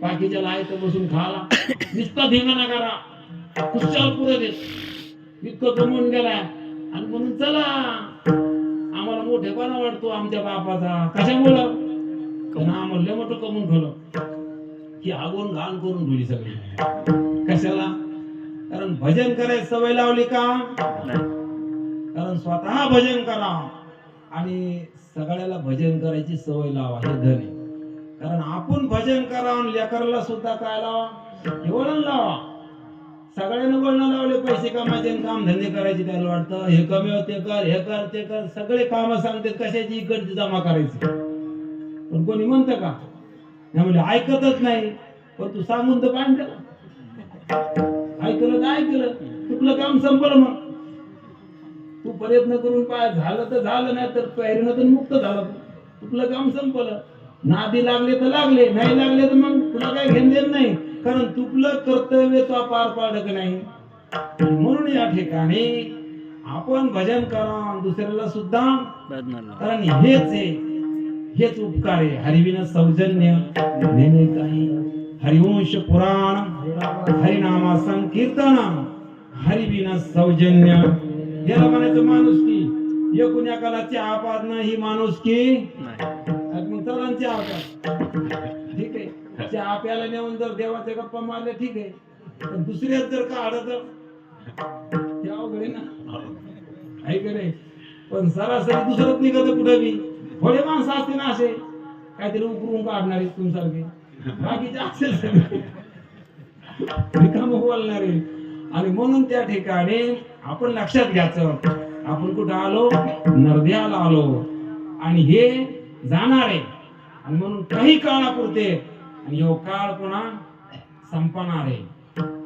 बाकीच्याला आहे तर बसून खाला, नुसता धिंगाणा करा, खुशाल पुरं दे, इतकं कमवून गेलाय. आणि म्हणून चला आम्हाला मोठेपणा वाटतो आमच्या बापाचा. कशामुळं? कारण आम्हाला लय मोठं कमवून ठेवलं की आगून घाण करून ठेवली सगळी. कशाला? कारण भजन करायची सवय लावली का? कारण स्वतः भजन करा आणि सगळ्याला भजन करायची सवय लावा, हे धन आहे. कारण आपण भजन करा आणि लेकराला सुद्धा काय लावा, हे वळण लावा. सगळ्यांना वळण लावले, पैसे कमायचे, काम धंदे करायचे, त्याला वाटतं हे कमी होते कर, हे कर, ते कर, सगळे काम सांगते कशाची इकडची जमा करायची. पण कोणी म्हणतं का? म्हणजे ऐकतच नाही. पण तू सांगून तर पाहिजे ना, ऐकलं तर ऐकलं, तुला काम संपलं. मग तू प्रयत्न करून पाय, झालं तर झालं, नाही तर पैरीनं तर मुक्त झालं, तुला काम संपलं. नादी लागले तर लागले, नाही लागले तर मग तुला काय घेण देत नाही. कारण तुपलं कर्तव्य तो पार पाडत नाही. म्हणून या ठिकाणी आपण भजन करा, दुसऱ्याला सुद्धा. कारण हेच आहे, हेच उपकार आहे. हरिविन सौजन्य नेणे काही, हरिवंश पुराण, हरिनामा संकीर्तन, हरिविन सौजन्य. याला म्हणायचं माणुसकी. एकूण एकाला चहा पाजणं ही माणुसकी. मग चला चहा प्या, ठीक आहे. चहा प्यायला नेऊन जर देवाच्या गप्पा मारल्या ठीक आहे, पण दुसऱ्याच जर का आडत ते अवघड आहे ना, ऐकले. पण सरासरी दुसरंच निघत कुठं बी. थोडे माणसं असते ना असे काहीतरी उकरून काढणारे तुमच्यासारखे, बाकीचे असेल रिकाम बोलणारे. आणि म्हणून त्या ठिकाणी आपण लक्षात घ्यायचं, आपण कुठं आलो? नरद्याला आलो. आणि हे जाणार आहे. आणि म्हणून काही काळापुरते, आणि यो काळ पुन्हा संपणार आहे.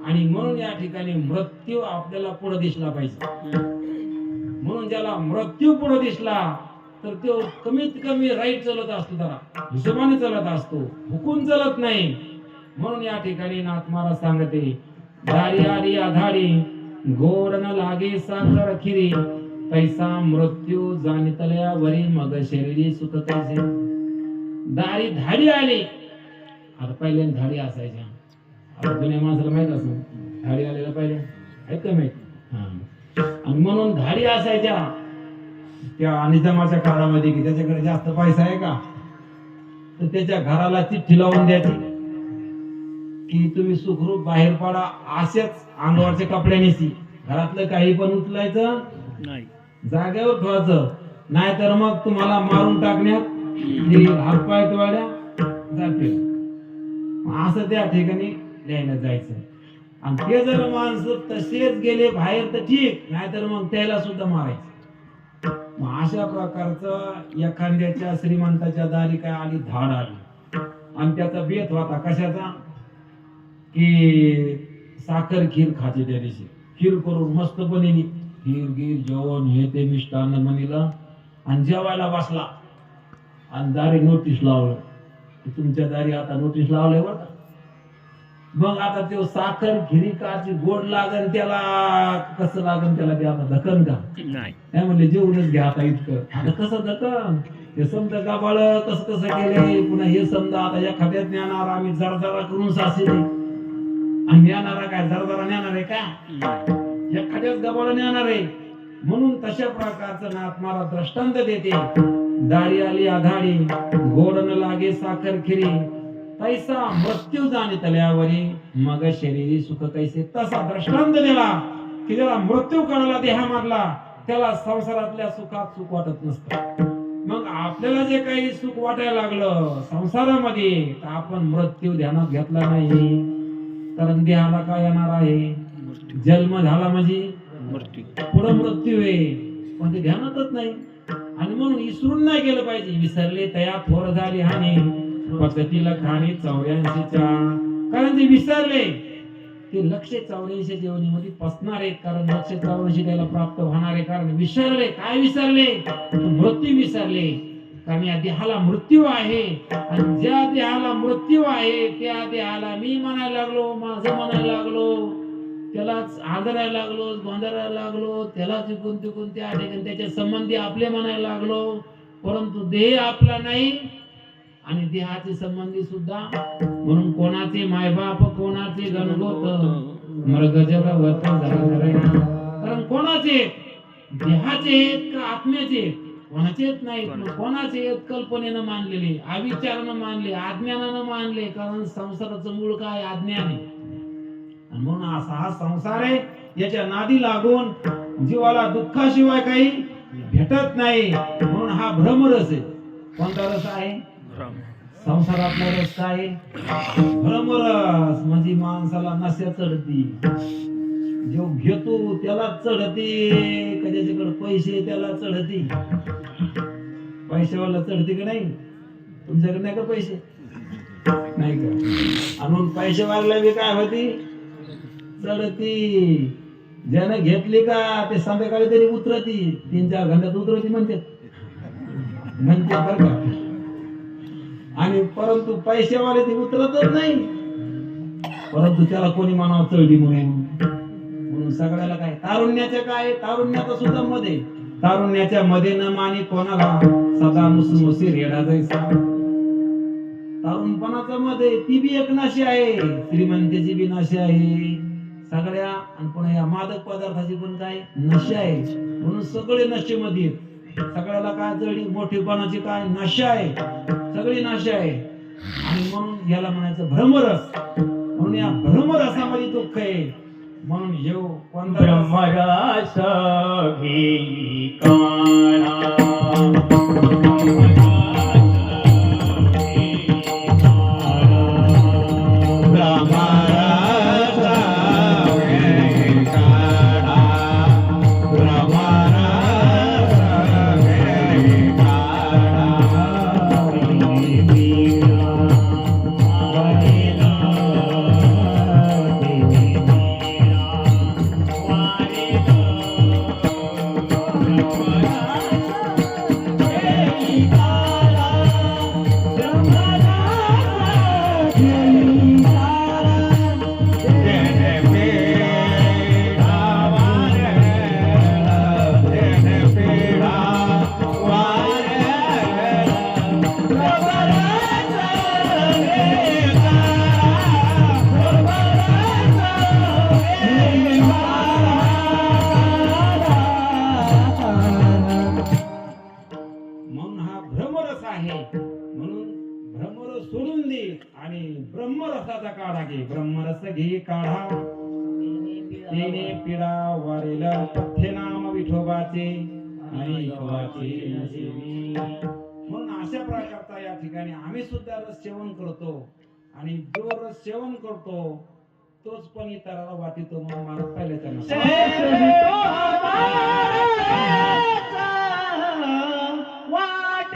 आणि म्हणून या ठिकाणी मृत्यू आपल्याला पुढे दिसला पाहिजे. म्हणून ज्याला मृत्यू पुढे दिसला तर तो कमीत कमी राईट चालत असतो, जरा हिशोबाने चालत असतो, हुकून चालत नाही. म्हणून या ठिकाणी नाथ महाराज सांगते, दारी आली आधाडी, गोड न लागे साखर खिरी, पैसा मृत्यू जाणितल्या वरी, मग शरीरी सुख कैसे. दारी धाडी आली. आता पहिल्यांदा धाडी असायच्या, आता जुन्या माणसाला माहित असं धाडी आलेला पहिले आहेत का माहित. आणि म्हणून धाडी असायच्या त्या निजामाच्या काळामध्ये की त्याच्याकडे जास्त पैसा आहे का, तर त्याच्या घराला चिठ्ठी लावून द्यायची की तुम्ही सुखरूप बाहेर पडा, असेच अंगावरच्या कपड्यानेसी, घरातलं काही पण उचलायचं नाही, जागेवर ठेवायचं, नाहीतर मग तुम्हाला मारून टाकण्यात हातपाय तोड्या जातील. असं त्या ठिकाणी द्यायला जायचं. आणि ते जर माणसं तसेच गेले बाहेर तर ठीक, नाहीतर मग त्याला सुद्धा मारायचं. मग अशा प्रकारचं एखाद्याच्या श्रीमंताच्या दारी काय आली, धाड आली. आणि त्याचा बेत होता कशाचा, की साखर खीर खाते. त्या दिवशी खीर करून मस्त बनेली, खीर गिर जेवण हे ते मिष्टान्न बनिलं. आणि जेवायला बसला आणि दारी नोटीस लावलं, तुमच्या दारी आता नोटीस लावलंय बरं. मग आता ते साखर खिरी काची गोड लागन, त्याला कसं लागन, त्याला ते आता धकन का नाही म्हणले, जेवणच घ्या आता. इतकं आता कसं धकन, हे समजा गाबाळ कसं कसं केले. पुन्हा हे समजा आता या खात्यात नेणार आम्ही, जरा जरा करून सासिले, आणि नेणारा काय जरा जरा नेणार आहे का, या खात्यात गाबाळ नेणार आहे. म्हणून तशा प्रकारचं नाथ महाराज दृष्टांत देते, दारी आली आधाडी, गोड न लागे साखर खिरी, पैसा मृत्यू जाणे तल्यावरी, मग शरीरी सुख कैसे. तसा दृष्टांत दिला की ज्याला मृत्यू कळला देहामधला, त्याला संसारातल्या सुखात सुख वाटत नसतं. मग आपल्याला जे काही सुख वाटायला लागलं संसारामध्ये तर आपण मृत्यू ध्यानात घेतला नाही. कारण देहाला काय येणार आहे? जन्म झाला म्हणजे मृत्यू. पुढं मृत्यू आहे, पण ते ध्यानातच नाही. आणि म्हणून विसरून नाही गेलं पाहिजे. विसरले तया थोर झाली हानी पद्धतीला खाणी 84च्या. कारण ते विसरले ते 184 जीवनीमध्ये पसणार आहेत. कारण 184 त्याला प्राप्त होणार आहे. कारण विसरले. काय विसरले? मृत्यू विसरले. कारण या देहाला मृत्यू आहे आणि ज्या देहाला मृत्यू आहे त्या देहाला मी म्हणायला लागलो, माझं म्हणायला लागलो, त्यालाच आदरायला लागलो, गोंधळायला लागलो, त्यालाच कोणते त्या ठिकाणी त्याच्या संबंधी आपले म्हणायला लागलो. परंतु देह आपला नाही आणि देहाचे संबंधी सुद्धा. म्हणून कोणाचे मायबाप कोणाचे गणगोत मृग जगवत कारण कोणाचे देहाचे आहेत का आत्म्याचे? कोणाचेच नाहीत. मग कोणाचे आहेत? कल्पनेनं मानलेले, अविचारानं मानले, अज्ञानानं मानले. कारण संसाराचं मूळ काय? अज्ञान आहे. आणि म्हणून असा हा संसार आहे. याच्या नादी लागून जीवाला दुःखाशिवाय काही भेटत नाही. म्हणून हा भ्रमरस आहे. कोणता रस आहे? संसारातला रस काय? भ्रमरस. म्हणजे माणसाला नशा चढती. जो घेतो त्याला चढते, कशाच्याकडे पैसे त्याला चढते. पैशावाला चढते का नाही? तुमच्याकडे नाही का पैसे? नाही का? आणि पैसे वागला बी काय होती? चढती. ज्याने घेतली का ते संध्याकाळी तरी उतरती. 3-4 घंट्यात उतरती म्हणते बरं का. आणि परंतु पैसेवाले ती उतरतच नाही. परंतु त्याला कोणी मानावं चढली म्हणून सगळ्याला काय तारुण्याच्या काय? तारुण्याचा सुद्धा मध्ये. तारुण्याच्या मध्ये न मानी कोणाला सदा मुसमुसी रेडा जायचा. तारुणपणाचा मध्ये ती बी एक नाशी आहे. श्रीमंतीची बी नाशी आहे सगळ्या. आणि पुन्हा या मादक पदार्थाची पण काय नशा आहे. म्हणून सगळे नशेमध्ये. सगळ्याला काय जळी मोठेपणाची काय नशा आहे. सगळी नशा आहे. आणि म्हणून याला म्हणायचं भ्रमरस. म्हणून या भ्रमरसामध्ये दुःख आहे. म्हणून येऊ कोणता ब्रह्मरस घेई काना ब्रह्मरसाचा काढा घे. ब्रह्मरस घे काढा तिने पिढा वारेल पथ्य नाम विठोबाचे आणि विठोबाचे नसेवी. म्हणून अशा प्रकारचा या ठिकाणी आम्ही सुद्धा रस सेवन करतो. आणि जो रस सेवन करतो तोच पण इतराला वाटितो. म्हणून महाराज पहिल्याच्या वाटितो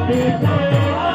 Happy birthday.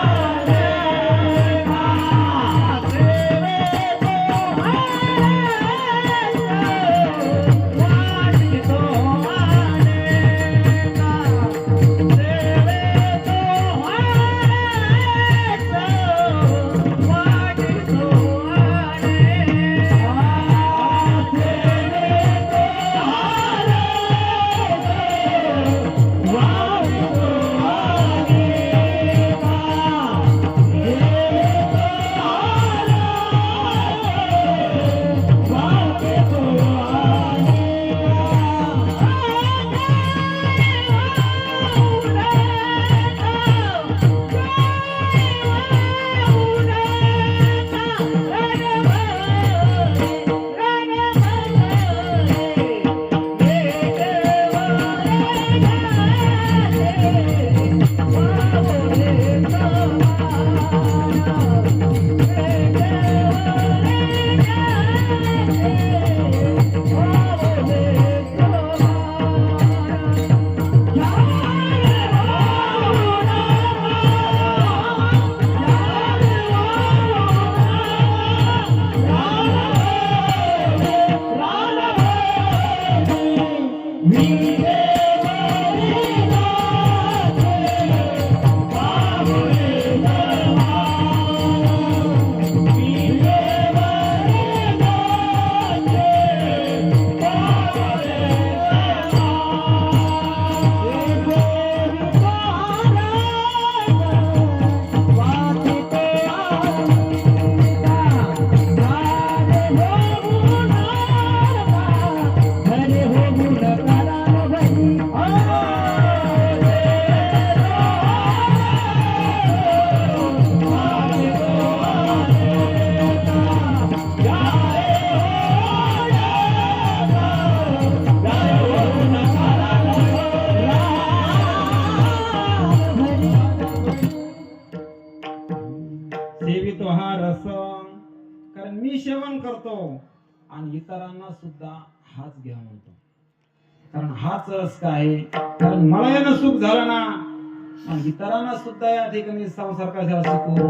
कारण मी सेवन करतो आणि इतरांना सुद्धा हाच घ्या म्हणतो. कारण हाच रस काय आहे, कारण मला यानं सुख झालं ना, आणि इतरांना सुद्धा या ठिकाणी संसार कशाला शिकू,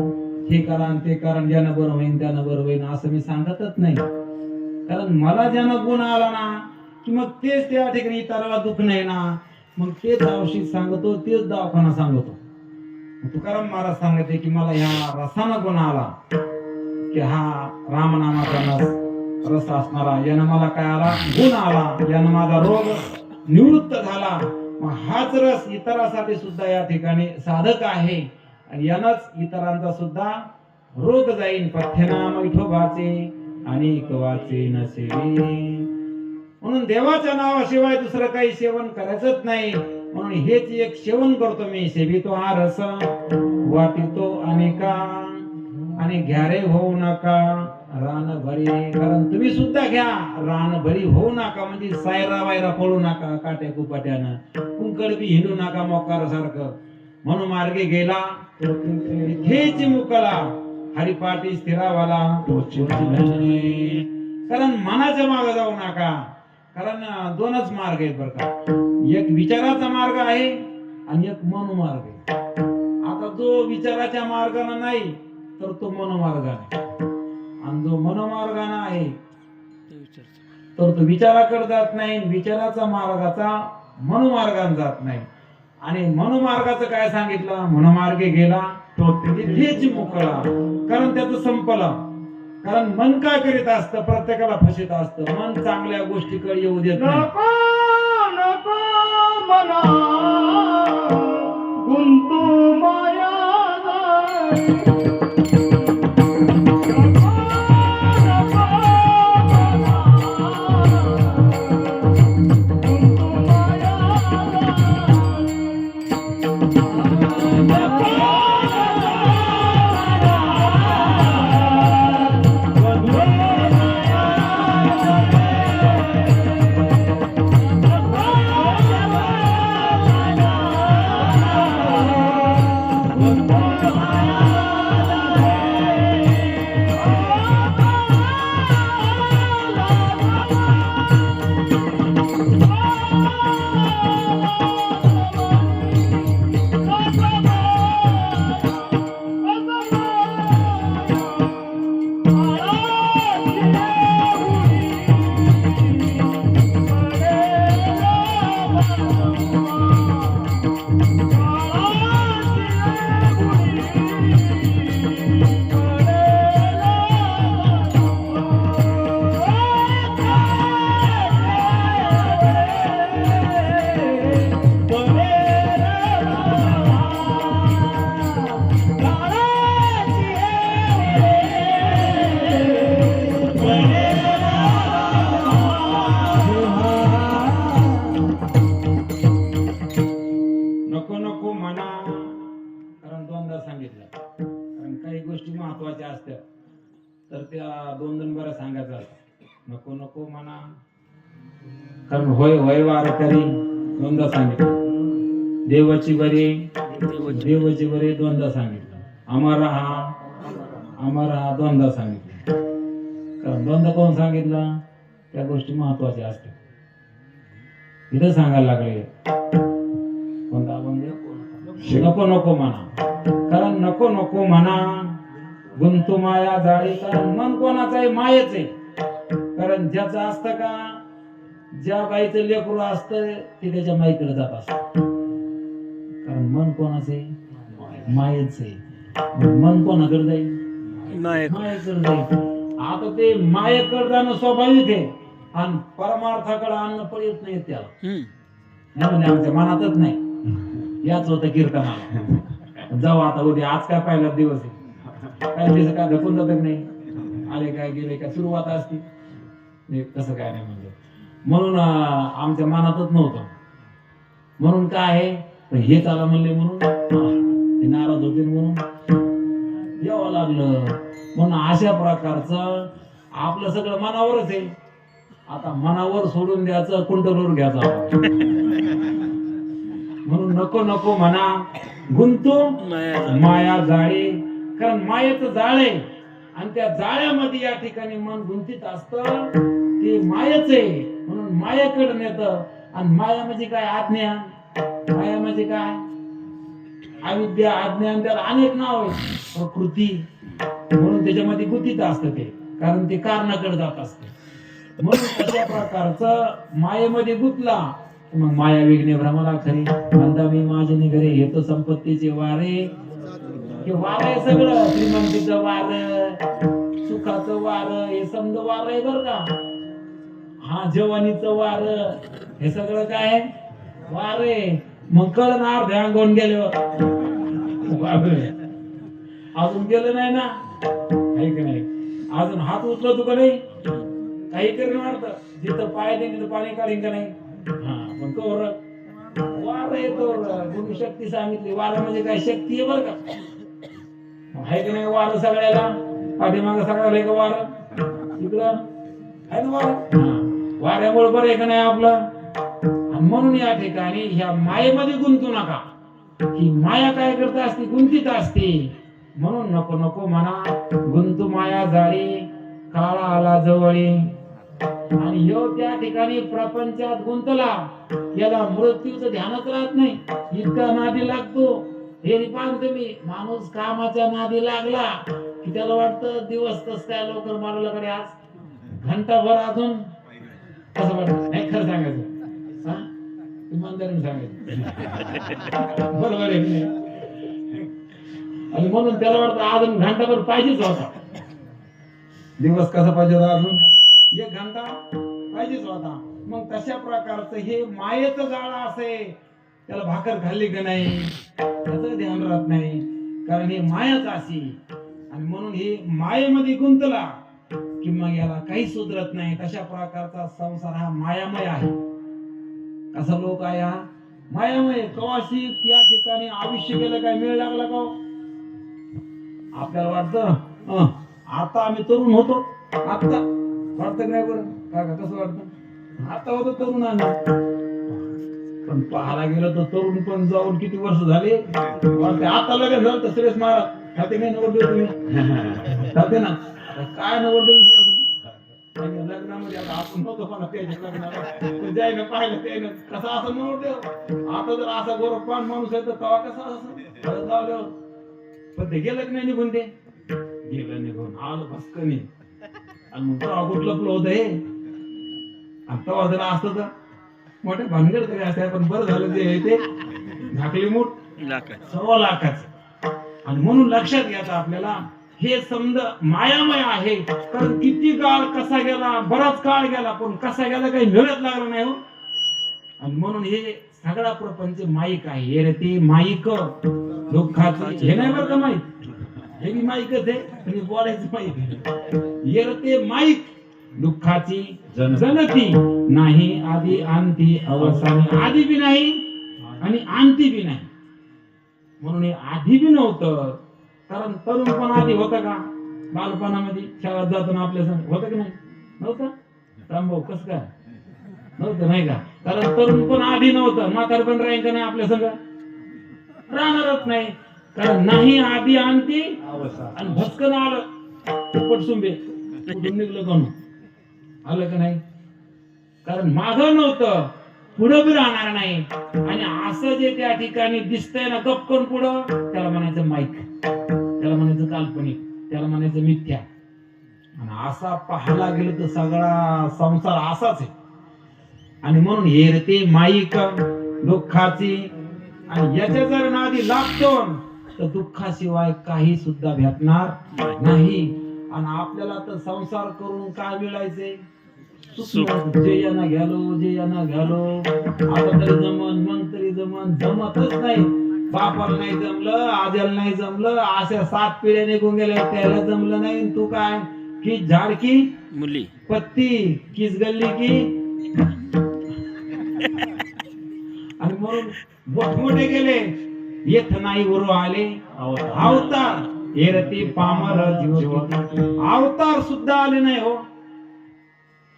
हे करा आणि ते करा, ज्यानं बरं होईन त्यानं बरं होईन असं मी सांगतच नाही. कारण मला ज्यानं गुण आला ना की मग तेच त्या ठिकाणी इतराला दुःख नाही ना, मग तेच औषध सांगतो, तेच दवाखाना सांगतो. तुकाराम महाराज सांगते की मला ह्या रसानं गुण आला, की हा रामनामाचा रस असणारा, यानं मला काय आला, गुण आला, यानं माझा रोग निवृत्त झाला. मग हाच रस इतरासाठी सुद्धा या ठिकाणी साधक आहे आणि यानंच इतरांचा सुद्धा रोग जाईन. पथ्यनाम विठोबाचे अनेक वाचे नसेवी. म्हणून देवाच्या नावाशिवाय दुसरं काही सेवन करायचंच नाही. म्हणून हेच एक सेवन करतो मी, सेवितो हा रस वाटितो अनेका, आणि घ्या रे होऊ नका रान भरी. कारण तुम्ही सुद्धा घ्या, रान भरी होऊ नका, म्हणजे सायरा वायरा पळू नका काट्या कुपाट्यानं, कुंकड बी हिंडू नका मोकार सारखं. म्हणून मार्गे गेला हेच मुकला, हरिपाठी स्थिरावाला. कारण मनाच्या मागे जाऊ नका. कारण दोनच मार्ग आहेत बरं का, एक विचाराचा मार्ग आहे आणि एक मनोमार्ग आहे. आता जो विचाराच्या मार्गाने नाही तर तो मनोमार्गाने, आणि जो मनोमार्गाने आहे तर तो विचाराकडे जात नाही, विचाराचा मार्गाचा मनोमार्गाने जात नाही. आणि मनोमार्गाचं काय सांगितलं, मनोमार्गे गेला तो तिथेच मोकळा. कारण त्याचं संपलं. कारण मन काय करीत असतं, प्रत्येकाला फसित असतं. मन चांगल्या गोष्टीकडे येऊ देत नाही. नको मना गुंतू माया तर त्या दोन बरं सांगायचं. नको नको म्हणा, कारण होय होय वार तरी दोनदा सांगितलं. देवाची बरे देवाची बरे दोनदा सांगितलं. अमर हा दोनदा सांगितलं. कारण दोनदा कोण सांगितलं, त्या गोष्टी महत्वाच्या असतात. इथं सांगायला लागले कोणता नको नको म्हणा. कारण नको नको म्हणा गुंतू माया जाळी. कारण मन कोणाचं आहे, मायेच आहे. कारण ज्याचं असतं का, ज्या बाईचं लेकरू असतं ते त्याच्या माईकडे जात असत. कारण मन कोणाचं आहे, मायेच आहे. मन कोणाकडे जाईल, मायेकडे जाईल. आता ते मायेकडे जाणं स्वाभाविक आहे आणि परमार्थाकडे आणणं पण येत नाही त्याला. म्हणजे आमच्या मनातच नाही. याच होतं कीर्तनाला. जाऊ आता उद्या, आज काय पहिला दिवस आहे, काय दिवस काय धकून जात नाही, आले काय गेले काय सुरुवात असती, तसं काय नाही म्हणलं. म्हणून आमच्या मनातच नव्हतं. म्हणून काय आहे, हे चाला म्हणले म्हणून ते नाराज होते म्हणून यावं लागलं. म्हणून अशा प्रकारचं आपलं सगळं मनावरच आहे. आता मनावर सोडून द्यायचं, कुंटलवर घ्यायचं. म्हणून नको नको म्हणा गुंतू माया जाळे. कारण मायेचं जाळ आहे आणि त्या जाळ्यामध्ये या ठिकाणी मन गुंतीत असतं ते मायाच आहे म्हणून मायाकडे नेतं. आणि माया म्हणजे काय? आज्ञा. माया म्हणजे काय? अविद्या, अज्ञान, त्याला अनेक नाव आहेत. प्रकृती म्हणून त्याच्यामध्ये गुंतीत असतं ते, कारण ते कारणाकडे जात असते. म्हणून तशा प्रकारचं मायेमध्ये गुंतला मग माया विघ्ने भ्रमला खरी म्हणता मी माझे निघरे हे तर संपत्तीचे वारे. हे वार आहे सगळं, श्रीमंतीचं वार, सुखाचं वार, हे समज वार आहे बर का. हा जवानीचं वार, हे सगळं काय वार आहे. मग कळण अर्ध्या अंगून गेल्यावर अजून गेलं नाही ना, काही का नाही. अजून हात उचलतो का नाही, काही करून वाटतं. जिथं पाय दे तिथं पाणी काढीन का नाही. हा पण तो वार आहे तो. गुरु शक्ती सांगितली. वार म्हणजे काय? शक्ती आहे बर का. आहे का नाही वार सगळ्याला? पाठीमागं सगळ्याला आहे का वार? इकडं आहे ना वार. वाऱ्यामुळे बरं आहे का नाही आपलं. आणि म्हणून या ठिकाणी ह्या मायेमध्ये गुंतू नका. ही माया काय करत असते? गुंतीत असते. म्हणून नको नको म्हणा गुंतू माया जाळी, काळा आला जवळी. आणि ह्यो त्या ठिकाणी प्रपंचात गुंतला, याला मृत्यूचं ध्यानच राहत नाही. इतका नादी लागतो. हे पाहून तुम्ही, माणूस कामाच्या नादी लागला की त्याला वाटतं दिवस कस काय लवकर मारला कडे, आज घंटाभर अजून कसं वाटत नाही. खरं सांगायचं, इमानदारीने सांगायचं, बरोबर आहे की नाही. आणि म्हणून त्याला वाटतं अजून घंटाभर पाहिजेच होता. दिवस कसा पाहिजे होता? अजून 1 घंटा पाहिजेच होता. मग तशा प्रकारचं हे मायेचं जाळं असे, त्याला भाकर खाल्ली का नाही त्याचं ध्यान राहत नाही, कारण हे मायाच अशी. आणि म्हणून हे मायेमध्ये गुंतला की मग याला काही सुधरत नाही. तशा प्रकारचा संसार हा मायामय आहे. कसा लोक आहे हा? मायामय. कवाशी या ठिकाणी आयुष्य गेलं, काय मेळ लागला का? आपल्याला वाटतं आता आम्ही तरुण होतो, आता वाटतं नाही बरं का? कसं वाटतं? आता होतो तरुण आम्ही, पण पाहायला गेलं तर तरुण पण जाऊन किती वर्ष झाले. आता लगेच झालं तर सुरेश महाराज खाते नाही नवरदेव तुम्ही खाते ना. काय नवरदेव लग्नामध्ये आता आपण नव्हतो पण त्याच्या लग्नाला जायला पाहिलं त्यानं कसा असं नवरदेव. आता जर असा गोरखपान माणूस आहे तर तेव्हा कसा असं लावल्यावर. पण ते गेलं की नाही निघून, ते गेलं निघून, आलं भस्कनी. आणि मग तेव्हा कुठलं लपलं होतं हे. आणि तेव्हा जर असतं तर मोठे भानगड तरी असते. पण बरं झालं जे ते झाकली मूठ 1.25 लाखाचं. आणि म्हणून लक्षात घ्यायचं आपल्याला, हे समज मायामय आहे. कारण किती काळ कसा गेला, बराच काळ गेला, पण कसा गेला काही मिळत लागला नाही हो. आणि म्हणून हे सगळा प्रपंच माईक आहे. हे रे ते माईक दुःखाचं, हे नाही बरं का माईक, हे बी माईकच आहे आणि बोलायचं माईक. हे रे ते माईक दुःखाची जनती नाही, आधी अंती अवसानी. आधी बी नाही आणि अंती बी नाही. म्हणून हे आधी बी नव्हतं. कारण तरुण पण आधी होतं का? बालपणामध्ये शाळेत जातो ना आपल्या संग होतं की नाही? नव्हतं. रामभाऊ कसं काय नव्हतं नाही का? कारण तरुण पण आधी नव्हतं. म्हातार पण राहील का नाही आपल्या संग? राहणारच नाही. कारण नाही आधी अंती आणि भस्कन आलं पटसुंबे कुठून निघलं कोण आलं का नाही? कारण मागं नव्हतं, पुढं बी राहणार नाही. आणि असं जे त्या ठिकाणी दिसतंय ना गपकन पुढं, त्याला म्हणायचं माईक, त्याला म्हणायचं काल्पनिक, त्याला म्हणायचं मिथ्या. आणि असा पाहायला गेलं तर सगळा संसार असाच आहे. आणि म्हणून हे ते माईक दुःखाची. आणि याच्या जर नादी लागतो तर दुःखाशिवाय काही सुद्धा भेटणार नाही. आणि आपल्याला तर संसार करून काय मिळायचंय? जे यांना घ्यालो, जे यांना घ्यालो, आता तरी जमन, मग तरी जमन, जमतच नाही. बापाला नाही जमलं, आज्याला नाही जमलं, अशा 7 पिढ्या निघून गेल्या, त्याला जमलं नाही. तू काय की झाडकी मुली पत्ती किस गल्ली की. आणि म्हणून मोठमोठे गेले, येथ नाही उरू आले अवतार. हे रती पामर जीव अवतार सुद्धा आले नाही हो.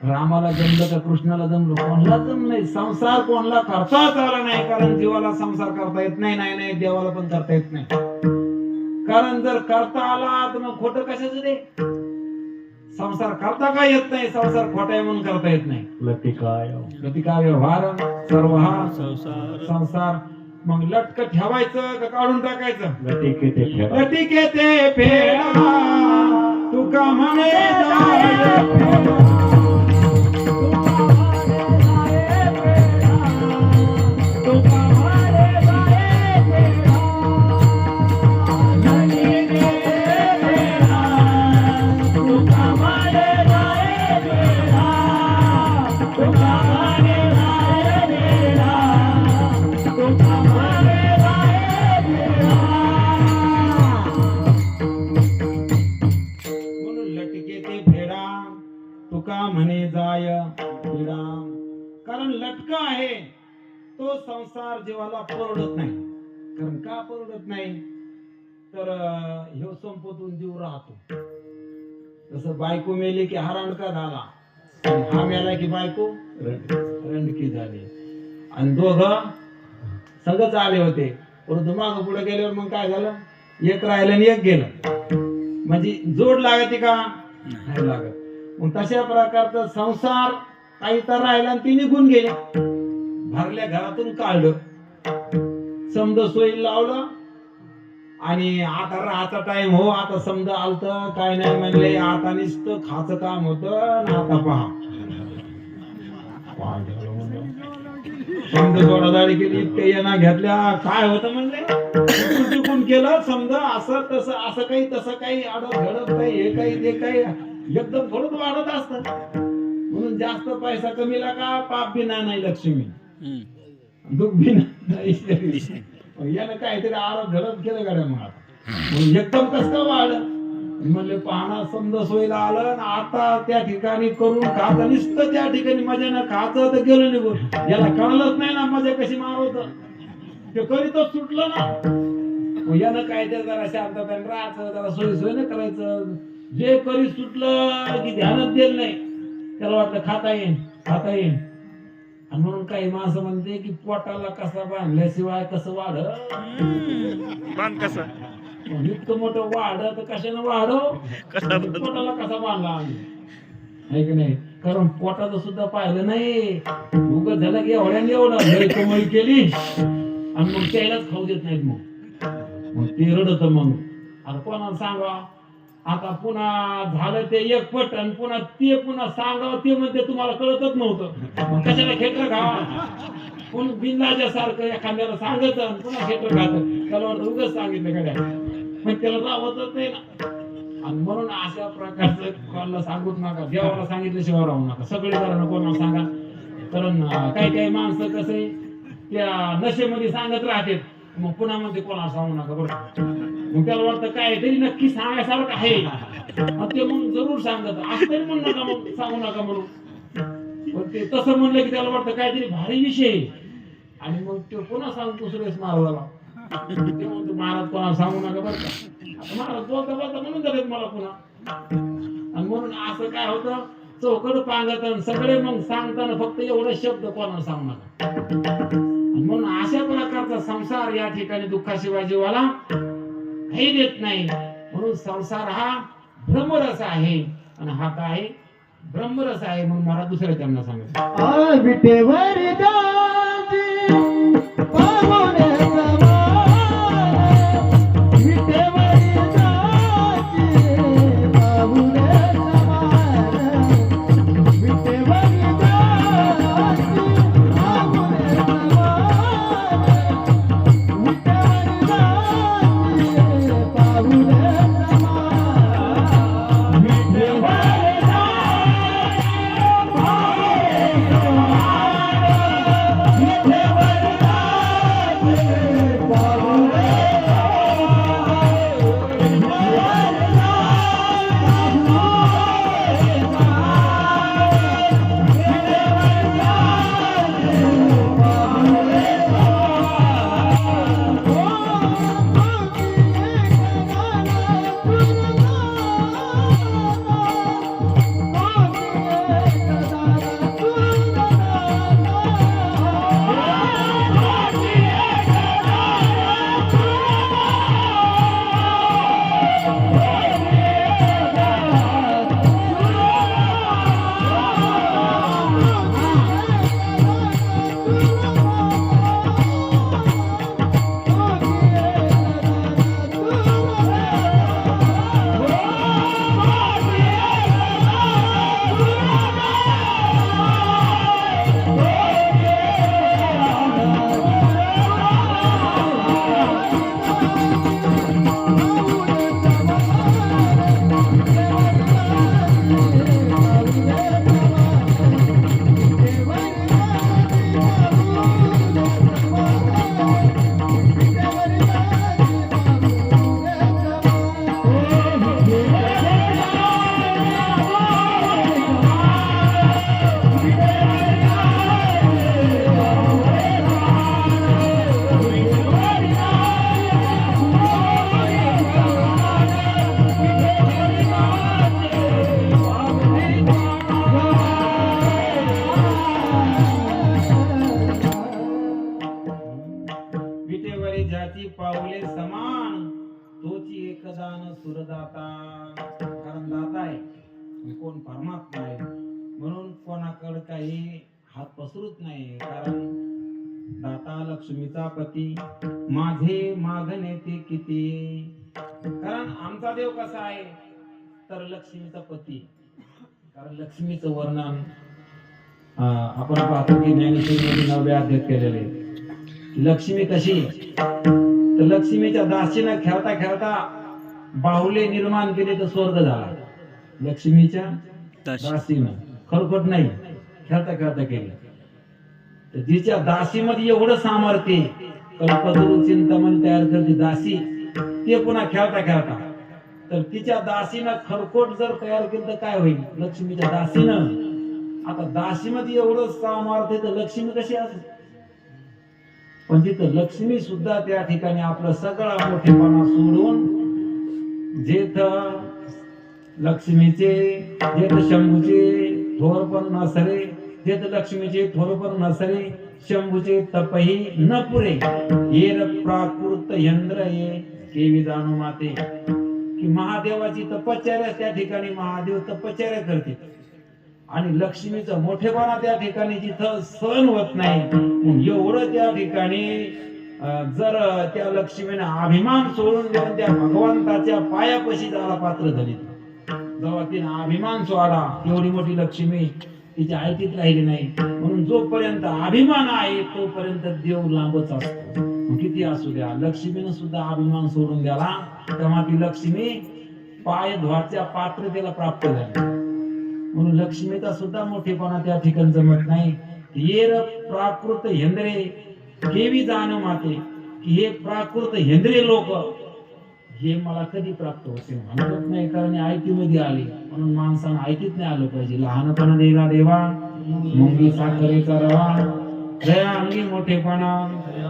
रामाला जमलं का कृष्णाला जमलं? कोणाला जमलं नाही. संसार कोणाला करताच आला नाही, कारण जीवाला संसार करता येत नाही. नाही नाही देवाला पण करता येत नाही. कारण जर करता आला तर मग खोटं कशाचं ते संसार करता का येत नाही, संसार खोटा आहे म्हणून करता येत नाही. लतिका व्यवहार सर्व हा संसार. मग लटक ठेवायचं का काढून टाकायचं? लटिके ते फेडा तुका म्हणे जाय फेडा. म्हणे जाय पीडा. कारण लटका आहे तो संसार जीवाला परवडत नाही. कारण का परवडत नाही तर ह्यो संपतून जीव राहतो. जसं बायको मेली की हा रणका झाला, हा मेला की बायको रणकी झाली. आणि दोघं सगळंच आले होते, परंतु मागं पुढे गेल्यावर मग काय झालं, एक राहिलं आणि एक गेलं. म्हणजे जोड लागते का? नाही लागत. मग तशा प्रकारचा संसार काही तर राहिला आणि ती निघून गेले. भरल्या घरातून काढलं, समजा सोयी लावलं आणि आता राहायचा टाइम हो, आता समजा आलत काय नाही म्हणले, आता नुसतं खाचं काम होतं. आता पहा समजा जोडाजाडी केली, इतके येणा घेतल्या, काय होतं म्हणले चुकून केलं समजा असं तसं, असं काही तसं काही अडत घडत काही, हे काही ते काही एकदम थोडं वाढत असत. म्हणून जास्त पैसा कमीला का पाप बी नाही लक्ष्मी, दुःख बी नाही. यानं काहीतरी आडत घडत केलं गाड्या. मग एकदम कसं वाढ म्हणले पाहणा समजा सोयीला आलं. आता त्या ठिकाणी करून खात नुसतं त्या ठिकाणी मजानं खायचं तर गेलं निघून. याला कळलंच नाही ना मजा कशी मारवत, ते करीतच सुटलं ना. यानं काहीतरी जरा शांतपणे राहायचं, जरा सोयी सोयीनं करायचं. जे करी सुटलं की ध्यानच दिलं नाही, त्याला वाटलं खाता येईन खाता येईन. आणि म्हणून काही माणसं म्हणते की पोटाला कसा बांधल्याशिवाय कसं वाढ, कसं इतकं मोठं वाढ तर कशानं वाढव, पोटाला कसा बांधला आम्ही, आहे की नाही. कारण पोटाचं सुद्धा पाहिलं नाही. उगत झालं की एवढ्याने एवढं कमाई केली आणि मग त्यालाच खाऊ देत नाहीत. मग ते रडत. मग आता कोणाला सांगा, आता पुन्हा झालं ते एक पट आणि पुन्हा ते पुन्हा सांगावं ते म्हणते तुम्हाला कळतच नव्हतं. मग कशाला खेटर खावा, कोण बिंदाच्या सारखं एखाद्याला सांगत पुन्हा खेटर खात, त्याला वाटतं उगाच सांगितलं गाड्या, पण त्याला राहतच नाही ना. आणि म्हणून अशा प्रकारचं कोणाला सांगूच नका, देवाला सांगितल्याशिवाय राहू नका. सगळे जरा कोणाला सांगा. कारण काही काही माणसं कसं त्या नशेमध्ये सांगत राहते, मग पुन्हा म्हणते कोणाला सांगू नका. बरोबर, मग त्याला वाटतं काय तरी नक्की सांगायसारखं आहे, ते मग जरूर सांगत असं तरी म्हणू नका, मग सांगू नका म्हणून. पण ते तसं म्हणलं की त्याला वाटतं काहीतरी भारी विषय, आणि मग ते पुन्हा सांगतो सुरेश महाराजाला. ते म्हणतो महाराज कोणाला सांगू नका बरं का. आता महाराज बोलता बोलता म्हणून झालेत मला पुन्हा. आणि म्हणून असं काय होतं, चौकड पांगत सगळे मग सांगताना फक्त एवढे शब्द कोणाला सांगू नका. आणि म्हणून अशा प्रकारचा संसार या ठिकाणी दुःखाशिवाय जीवाला काही देत नाही. म्हणून संसार हा ब्रह्मरस आहे, आणि हा काय ब्रह्मरस आहे. म्हणून मला दुसरं त्यांना सांगितलं, विटेवर जाती पावणे समान, विटेवर जाती पावणे समान, विटेवर जाती पावणे समान, विटेवर जाती पावणे समान, विटेवर विठेवर मागत नाही, म्हणून कोणाकडे काही हात पसरत नाही. कारण दाता लक्ष्मीचा पती माझे मागणे ते किती. कारण आमचा देव कसा आहे तर लक्ष्मीचा पती. कारण लक्ष्मीचं वर्णन आपण पाहतो की ज्ञानेश्वरीमध्ये 9व्या अध्यायात केलेले. लक्ष्मी कशी तर लक्ष्मीच्या दासीनं खेळता खेळता बाहुले निर्माण केले तर स्वर्ग झाला. लक्ष्मीच्या दासीनं खरखोट नाही, खेळता खेळता केले. तर जिच्या दासीमध्ये एवढं सामर्थ्य कल्पतरू चिंतामणी तयार करते दासी, ते पुन्हा खेळता खेळता. तर तिच्या दासीनं खरकोट जर तयार केलं तर काय होईल. लक्ष्मीच्या दासीनं आता दासीमध्ये एवढं सामर्थ्य तर लक्ष्मी कशी असेल. पण तिथं लक्ष्मी सुद्धा त्या ठिकाणी आपलं सगळा मोठेपणा सोडून जेथ लक्ष्मीचे जेथ शंभूचे थोर पण नसरे, जेथ लक्ष्मीचे थोर पण नसरे, शंभूचे तपही न पुरे, येर प्राकृत यंद्र ये केवी जाणू माते. की महादेवाची तपश्चर्या त्या ठिकाणी महादेव तपश्चर्या करते आणि लक्ष्मीचं मोठेपणा त्या ठिकाणी जिथं सहन होत नाही. मग एवढं त्या ठिकाणी जर त्या लक्ष्मीने अभिमान सोडून देऊन त्या भगवंताच्या पायापाशी जायला पात्र झाली. जेव्हा तिने अभिमान सोडा, एवढी मोठी लक्ष्मी तिच्या ऐटीत राहिली नाही. म्हणून जोपर्यंत अभिमान आहे तोपर्यंत देव लांबच असतो. किती असू द्या, लक्ष्मीनं सुद्धा अभिमान सोडून द्याला तेव्हा ती लक्ष्मी पाय धुवाच्या पात्रतेला प्राप्त झाली. म्हणून लक्ष्मीचा सुद्धा मोठेपणा त्या ठिकाणी जमत नाही. येर प्राकृत हेंद्रे केवी जाण माते, की हे प्राकृत हेंद्रे लोक हे मला कधी प्राप्त होते म्हणत नाही. कारण आयतीमध्ये आली म्हणून माणसानं आयतीत नाही आलं पाहिजे. लहानपणा देगा देवा मुंगी साखरेचा रवा, दया अंगी मोठेपणा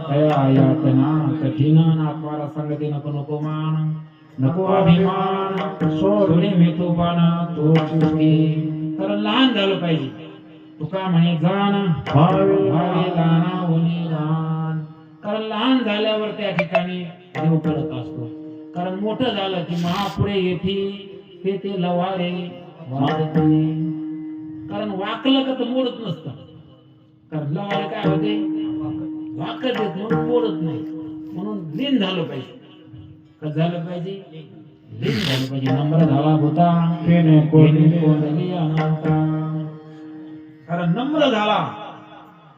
दया यातना कठीण, नातवाला संगती नको नको मान, नको अभिमान सोडणे मी तो पाना तो चुकी. कारण लहान झालं पाहिजे. तुका म्हणे जाण भावे लाना होणे लहान. कारण लहान झाल्यावर त्या ठिकाणी देव करत असतो. कारण मोठं झालं की महापुरे येथे ते लवारे वाढते. कारण वाकलं का तर मोडत नसतं. कारण लवारे काय होते वाकत येत म्हणून मोडत नाही. म्हणून लीन झालं पाहिजे. कसं झालं पाहिजे लीन झालं पाहिजे. नम्र झाला होता कोणी अनंता. कारण नम्र झाला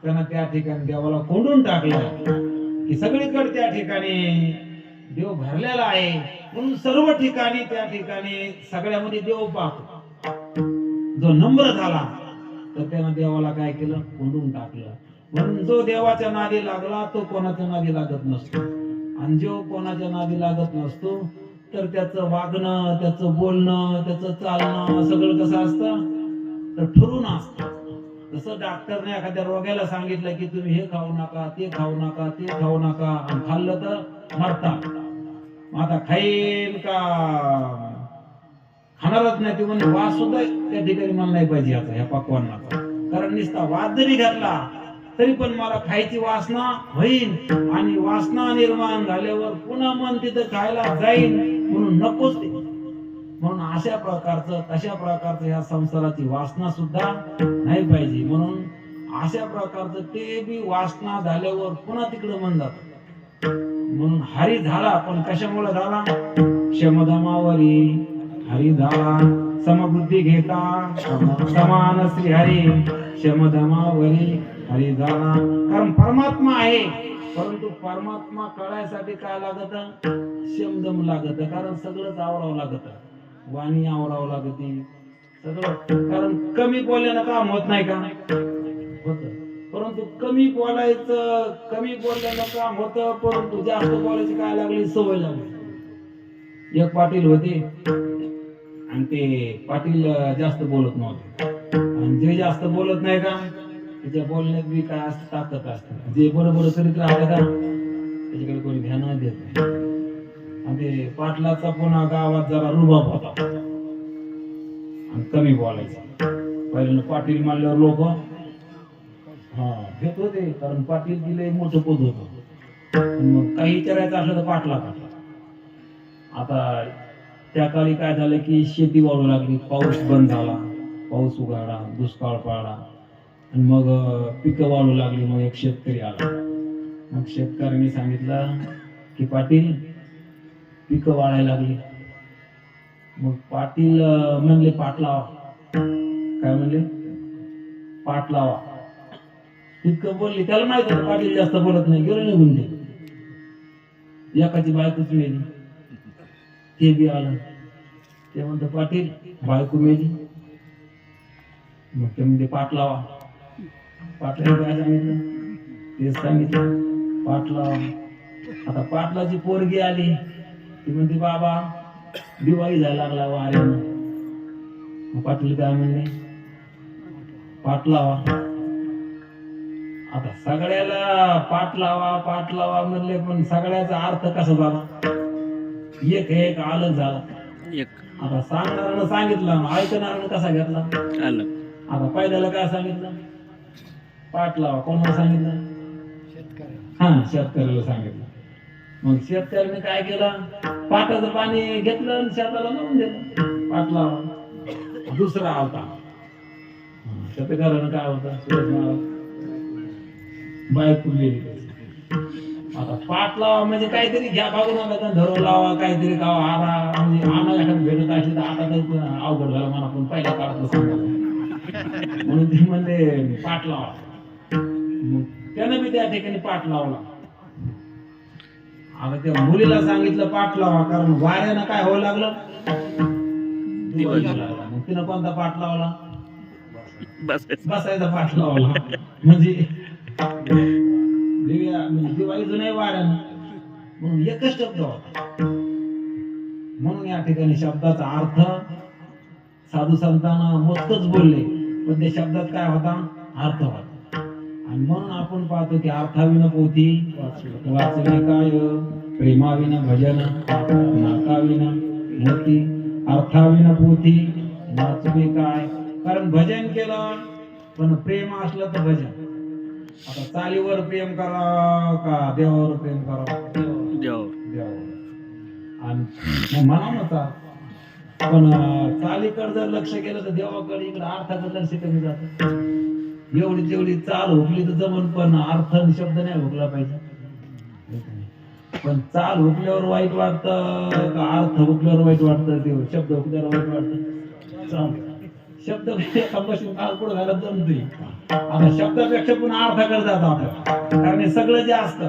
त्यानं त्या ठिकाणी देवाला कोंडून टाकलं की सगळीकडे त्या ठिकाणी देव भरलेला आहे. म्हणून सर्व ठिकाणी त्या ठिकाणी सगळ्यामध्ये देव पाहतो. जो नम्र झाला तर त्यानं देवाला काय केलं कोंडून टाकलं. म्हणून जो देवाच्या नादी लागला तो कोणाच्या नादी लागत नसतो. आणि जो कोणाच्या नादी लागत नसतो तर त्याचं वागणं, त्याचं बोलणं, त्याचं चालणं सगळं कसं असतं तर ठरून असतं. जसं डॉक्टरने एखाद्या रोग्याला सांगितलं की तुम्ही हे खाऊ नका, ते खाऊ नका, ते खाऊ नका, आणि खाल्लं तर मरता. आता खाईन का खाणारच नाही ते म्हणजे वास सुद्धा त्या ठिकाणी मला नाही पाहिजे आता ह्या पक्वांनाचा. कारण नुसता वास जरी घातला तरी पण मला खायची वासना होईल आणि वासना निर्माण झाल्यावर पुन्हा मन तिथं खायला जाईल म्हणून नकोच ते. म्हणून अशा प्रकारचं तशा प्रकारचं ह्या संसाराची वासना सुद्धा नाही पाहिजे. म्हणून अशा प्रकारचं ते बी वासना झाल्यावर पुन्हा तिकडे मन जात. म्हणून हरी झाला पण कशामुळे झाला क्षमधमावरी हरी झाला. समबुद्धी घेता समान श्री हरी क्षमधमावरी हरी झाला. कारण परमात्मा आहे परंतु परमात्मा कळायसाठी काय लागत शमदम लागत. कारण सगळंच आवरावं लागत. वाणी आवरावं लागते सगळं. कारण कमी बोलल्यानं काम होत नाही का होत. परंतु कमी बोलायचं कमी बोलल्यानं काम होतं. परंतु जास्त बोलायची काय लागली सवय लागली. एक पाटील होते आणि ते पाटील जास्त बोलत नव्हते. आणि जे जास्त बोलत नाही का त्याच्या बोलण्यात बी काय असतं ताकद असते. जे बरोबर करीत राहतं का त्याच्याकडे कोणी ध्यान देत नाही. आणि ते पाटलाचा पुन्हा गावात जरा रुबाब होता आणि कमी बोलायचा. पहिल्यांदा पाटील मानल्यावर लोक घेत होते कारण पाटील दिले मोठं पद होतं. मग काही विचारायचं असलं तर पाटला आता त्या काळी काय झालं की शेती वाढू लागली, पाऊस बंद झाला, पाऊस उघाडा, दुष्काळ पाडा आणि मग पिकं वाळू लागली. मग एक शेतकरी आला. मग शेतकऱ्यांनी सांगितलं की पाटील पिकं वाळायला लागली. मग पाटील म्हणले पाट लावा. काय म्हणले? पाट लावा. तितकं बोलली. त्याला माहित होतं पाटील जास्त बोलत नाही. गेलो निघून ते. एकाची बायकोच मेली. ते बी आलं. ते म्हणतं पाटील बायको मेली. मग ते म्हणते पाट लावा. पाटलाने काय सांगितलं? तेच सांगितलं पाट लावा. आता पाटलाची पोरगी आली. ती म्हणते बाबा दिवाळी जायला लागला वाऱ्यानं. मग पाटील काय म्हणले? पाट लावा. आता सगळ्याला पाट लावा म्हणले, पण सगळ्याचा अर्थ कसा झाला? एक अलग झाला. एक आता सांगणाऱ्यानं सांगितलं, ऐकणाऱ्यानं कसा घेतला? अलग. आता पहिल्याला काय सांगितलं? पाट लावा. कोणाला सांगितलं? हा, शेतकऱ्याला सांगितलं. मग शेतकऱ्याने काय केलं? पाटाचं पाणी घेतलं आणि शेताला लावून दिलं. पाट लावा. दुसरा आलता. शेतकऱ्यानं काय होतं? सुरेश महाराज बायको गेली. आता पाट लावा म्हणजे काहीतरी घ्या भागून आला, धरो लावा, काहीतरी गाव आरा म्हणजे आम्हाला एखादं भेटत असली तर आता काही अवघड झालं मला, पण पहिल्या काळातलं सांगायला म्हणून ते म्हणले पाट लावा. मग त्यानं बी त्या ठिकाणी पाट लावला. आता त्या मुलीला सांगितलं पाट लावा, कारण वाऱ्यानं काय व्हावं लागलं? मग तिनं कोणता पाट लावला? बसायचा पाट लावला. म्हणजे दिवाळीचं नाही वाऱ्यानं. म्हणून एकच शब्द होता. म्हणून या ठिकाणी शब्दाचा अर्थ साधू संतांना मोजकच बोलले, पण त्या शब्दात काय होता? अर्थ होता. आणि म्हणून आपण पाहतो की अर्थाविना पोथी वाचले काय, प्रेमाविना भजन, नाकाविना मोती. अर्थाविना पोथी वाचले काय, कारण भजन केलं पण प्रेम असलं तर भजन. आता चालीवर प्रेम करा का देवावर प्रेम करा? देवावर. आणि म्हणावं पण चालीकडे जर लक्ष केलं तर देवाकडे, इकडे अर्थाकडे लक्ष कमी जातं. एवढी तेवढी चाल हुकली तर जमन, पण अर्थ आणि शब्द नाही हुकला पाहिजे. पण चाल हुकल्यावर वाईट वाटतं का अर्थ हुकल्यावर वाईट वाटतं? ते शब्द हुकल्यावर वाईट वाटतं. चाल शब्द पुढे झाला जमतोय. आता शब्दापेक्षा पुन्हा अर्थाकडे जातो आपण, कारण हे सगळं जे असतं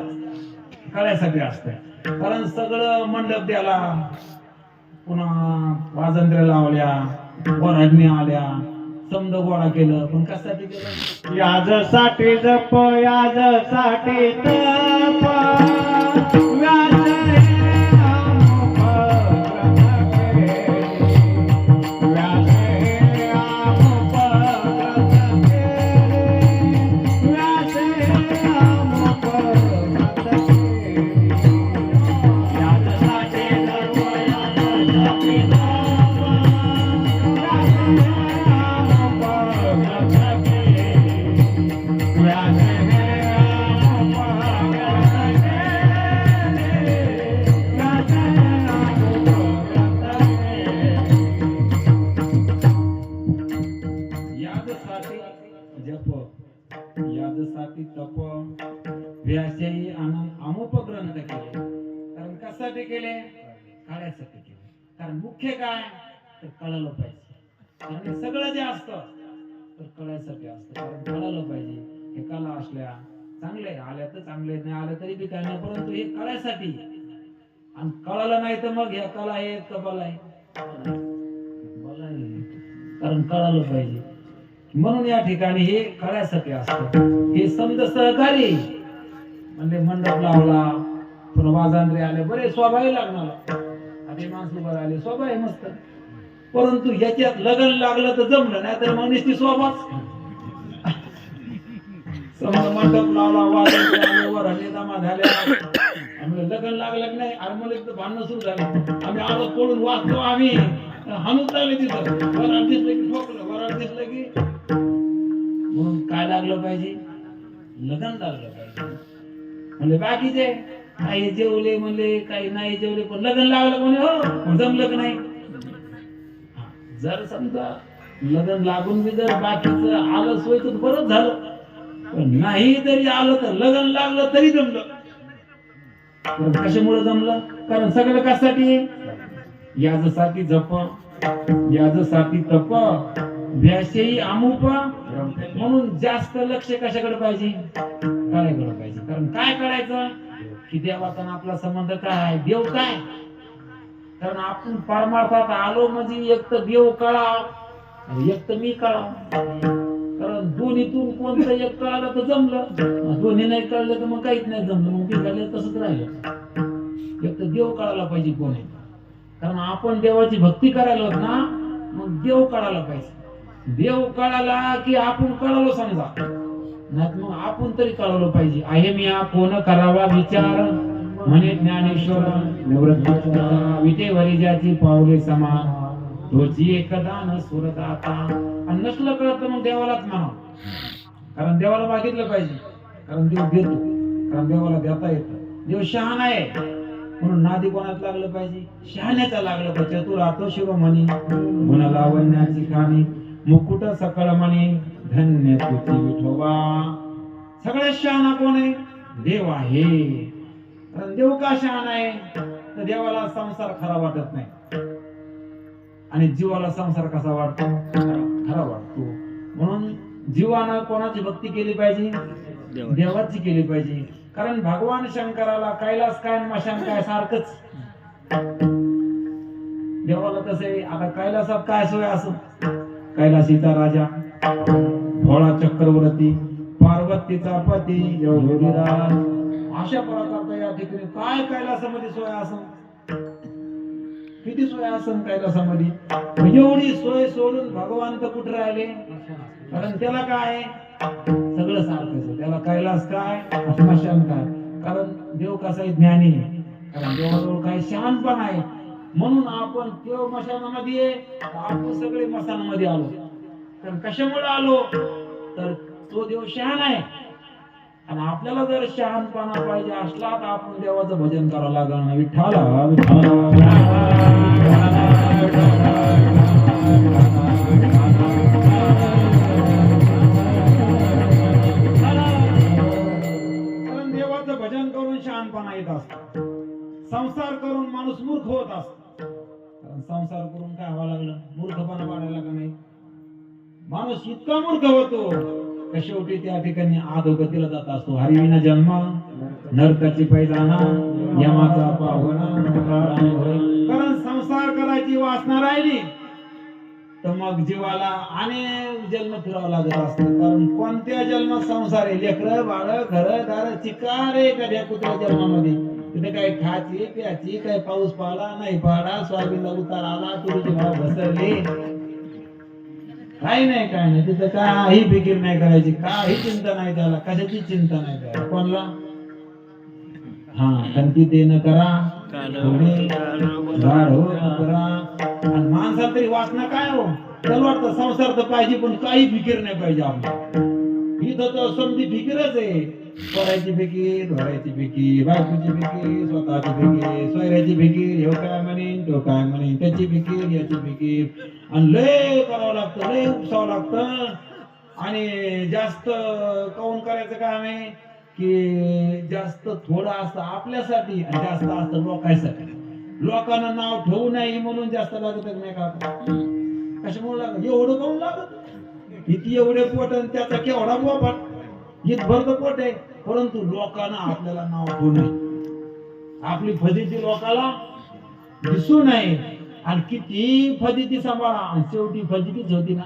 कळ्यासाठी असतं. कारण सगळं मंडप द्याला, पुन्हा वाजंत्र्या लावल्या, वराडणी आल्या, समद गोळा केलं, पण कशासाठी केलं? याजसाठी जप, याजसाठी तप, व्याज यादसाठी तप, व्यासही अमुप ग्रंथ केले. कारण कशासाठी केले? कळायसाठी केले. कारण मुख्य काय तर कळलं पाहिजे. आणि सगळं जे असतं तर कळायसाठी असतं, कारण कळलं पाहिजे. हे कला असल्या चांगले आल्या तर चांगले, नाही आल्या तरी बी काय नाही, परंतु हे कळायसाठी. आणि कळलं नाही तर मग ह्या कला आहे का बल आहे? कारण कळालं पाहिजे. म्हणून या ठिकाणी हे कळायसाठी असतं. हे समज सहकारी म्हणजे मंडप लावला, वाजंत्रे आले, बरे स्वभाव लागणार, आधी माणसं बरं आले, स्वभाव मस्त. परंतु याच्यात लग्न लागलं तर जमलं नाही, तर मग नुसती स्वभाव. समजा मंडप लावला, वाजंत्रे आले, वराडणी जमा झाल्या, आम्ही लग्न लागलं की नाही, आम्हाला भांडणं सुरू झालं. आम्ही आलो पळून वाचतो, आम्ही हाणून लागले तिथं. वराड दिसलं की ठोकलं, वराड दिसलं की. म्हणून काय लागलं पाहिजे? लग्न लागलं पाहिजे. म्हणजे बाकीचे काही जेवले म्हणले, काही नाही जेवले, पण लग्न लागलं कोणी हो जमलं की नाही. जर समजा लग्न लागून बी जर बाकीचं आलं सोय तर बरंच झालं, पण नाही जरी आलं तर लग्न लागलं तरी जमलं. पण कशामुळे जमलं? कारण सगळं कशासाठी? याजसाठी जप, याजसाठी तप, व्यासेही अमुप. म्हणून जास्त लक्ष कशाकडे पाहिजे? कळायकडे पाहिजे. कारण काय करायचं की देवाचा आणि आपला संबंध काय? देव काय? कारण आपण परमार्थात आलो म्हणजे एक तर देव कळा, एक तर मी कळा. कारण दोन्हीतून कोणतं एक कळालं तर जमलं, दोन्ही नाही कळलं तर मग काहीच नाही जमलं, मग बिघडलं तसंच राहिलं. एक तर देव कळायला पाहिजे कोण आहे. कारण आपण देवाची भक्ती करायला होत ना, मग देव कळायला पाहिजे. देव कळाला की आपण कळालो समजा, नाही मग आपण तरी कळवलं पाहिजे. आहे मी कोण करावा विचार, म्हणे ज्ञानेश्वर निवृत्तीचा. विटेवरी ज्याची पावले समान, तोची एकदा न सुरदाता. आणि नसलं कळत तर मग देवालाच म्हणा. कारण देवाला मागितलं पाहिजे, कारण देव देतो, कारण देवाला देता येतं. देव शहाणा आहे म्हणून नादी कोणाच लागलं पाहिजे? शहाण्याचा लागलं पाहिजे. चतुर आतो शिरोमणी, गुण लावण्याची खाणी, मुकुट सकळ म्हणे धन्य तुझी विठोबा. सगळ्यात शहाणा कोण आहे? देव आहे. कारण देव का शहाणा आहे? तर देवाला संसार खरा वाटत नाही, आणि जीवाला संसार कसा वाटतो? खरा वाटतो. म्हणून जीवानं कोणाची भक्ती केली पाहिजे? देवाची केली पाहिजे. कारण भगवान शंकराला कैलास काय आणि मशान काय सारखंच. देवाला कसं आहे? आता कैलासात काय सोय असं? कैलासीचा राजा, भोळा चक्रवर्ती, पार्वतीचा पती, योगीराज, अशा प्रकारचा या ठिकाणी काय कैलासामध्ये सोय असं? किती सोय असं कैलासामध्ये? एवढी सोय सोडून भगवान तर कुठे राहिले? कारण त्याला काय सगळं सारखंच. त्याला कैलास काय, स्मशान काय. कारण देव कसा आहे? ज्ञानी. कारण देवाजवळ काही शहाणपण आहे. म्हणून आपण देव मशानामध्ये, आपण सगळे मशानामध्ये आलो. कारण कशामुळे आलो? तर तो देव शहाण आहे. आणि आपल्याला जर शहाणपणा पाहिजे असला तर आपण देवाचं भजन करावं लागणार. विठ्ठला विठ्ठला. कारण देवाचं भजन करून शहाणपणा येत असतो. संसार करून माणूस मूर्ख होत असतो. कारण संसार करून काय व्हावं लागलं? मूर्खपणा वाढायला का नाही? माणूस इतका मूर्ख होतो का शेवटी त्या ठिकाणी अधोगतीला जात असतो. हरिविना जन्म नरकाची पैजाना, यमाचा पावना. कारण संसार करायची वासना राहिली तर मग जीवाला अनेक जन्म फिरावं लागत असतं. कारण कोणत्या जन्मात संसार आहे? लेकरं बाळ घर दार चिकार एखाद्या कुत्र्या जन्मामध्ये. तिथे काही खायची प्याची, काही पाऊस पाला नाही पाडा, स्वामीला उतार आला, तुरीचे भाव घसरले, काही नाही काय नाही. तिथं काही फिकीर नाही करायची, काही चिंता नाही त्याला, कशाची चिंता नाही त्याला. कोणला? हा कंती ते न करा, झाड हो न करा. आणि माणसाला तरी वासना काय हो? त्याला वाटतं संसार तर पाहिजे पण काही फिकीर नाही पाहिजे आपल्याला. इथं तर समजी फिकीरच आहे. करायची फिकीर, धरायची फिकीर, बायकोची फिकीर, स्वतःची फिकीर, सोयऱ्याची फिकीर, हे काय म्हणेन तो काय म्हणेन, त्याची फिकीर याची फिकीर. आणि लय करावं लागतं, लय उपसावं लागतं. आणि जास्त काऊन करायचं काम आहे की जास्त थोडं असतं आपल्यासाठी आणि जास्त असतं लोकांसाठी. लोकांना नाव ठेवू नये म्हणून जास्त लागत नाही का? कशामुळे लागत? एवढं काऊन लागत? किती एवढे पोट आणि त्याचा केवढा मोफाट, इथभर तर पोट आहे. परंतु लोकांना आपल्याला नाव ठेवू नये, आपली फजिती लोकांना दिसू नये. आणि किती फजिती सांभाळा आणि शेवटी फजितीच होती ना.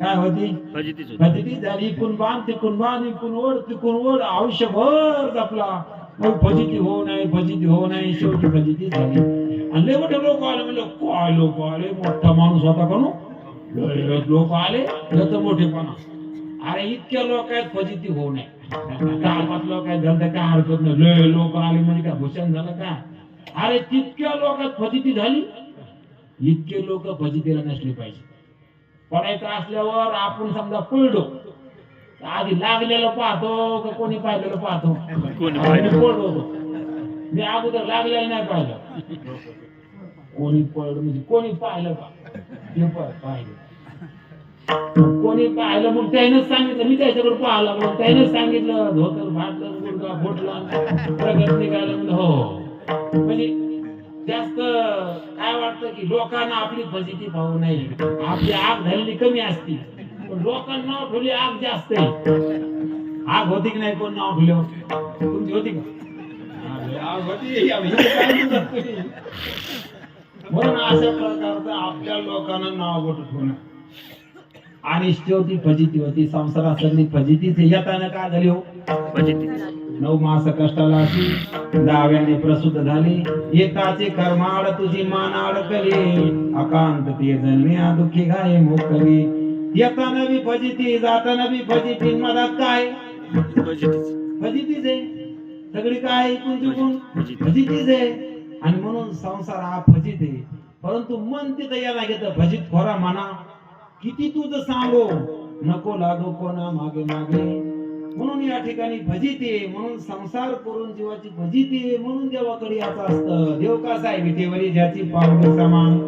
काय होती? फजिती झाली. इकून बांध, तिकून बांध, इकून ओढ, तिकून ओढ, आयुष्यभर जपला. मग फजिती होऊ नये, फजिती होऊ नये, शेवटी फजिती झाली. आणि लय मोठे लोक आले. म्हणलं काय लोक आले? मोठा माणूस होता का नो? लोक आले याचं मोठेपणा. अरे इतक्या लोक आहेत, फजिती होऊ नये. 4-5 लोक आहेत झालं काय हरकत नाही. लय लोक आले म्हणजे काय भूषण झालं का? अरे तितक्या लोकात फजिती झाली. इतके लोक फजितीला नसले पाहिजे. पडायचं असल्यावर आपण समजा पळलो, आधी लागलेलं पाहतो का कोणी पाहिलेलं पाहतो? पळलो होतो मी, अगोदर लागलेलं नाही पाहिलं. कोणी पळलं म्हणजे कोणी पाहिलं का? ते पाहिलं. कोणी पाहिलं मग त्यानेच सांगितलं, मी त्याच्याकडे पाहिला मग त्यानेच सांगितलं धोतर फाटलं गुडघा फुटला प्रगत निघालं म्हणलं हो. म्हणजे जास्त काय वाटतं की लोकांना आपली फजिती पाहू नाही, आपली आग धरली कमी असती पण लोकांना नाव ठेवली आग जास्त आहे. आग होती की नाही कोण नाव ठेवलं तुमची होती का? आग होती म्हणून अशा प्रकारचं आपल्या लोकांना नाव बोट ठेवणं. अनिष्ट होती फजिती होती संसारासरली फजितीच येताना काय झाली हो फजिती 9 मास कष्टाला अशी दाव्याने प्रसूत झाली, एकाचे कर्माड तुझी मान अडकली, अकांत ते जन्म्या दुःखी घाय मोकली. येताना बी फजिती जाताना बी फजिती, मधात काय फजितीच फजितीच आहे सगळी, काय इकून तिकून फजितीच आहे. आणि म्हणून संसार हा फजित आहे. परंतु मन तिथं यायला घेतं फजित खोरा म्हणा, किती तुझं सांगो नको लागो कोणा मागे मागे. म्हणून या ठिकाणी फजिती आहे, म्हणून संसार करून जीवाची फजिती आहे. म्हणून देवाकडे याचं असतं. देव कसा आहे विटेवरी ज्याची पावले समान,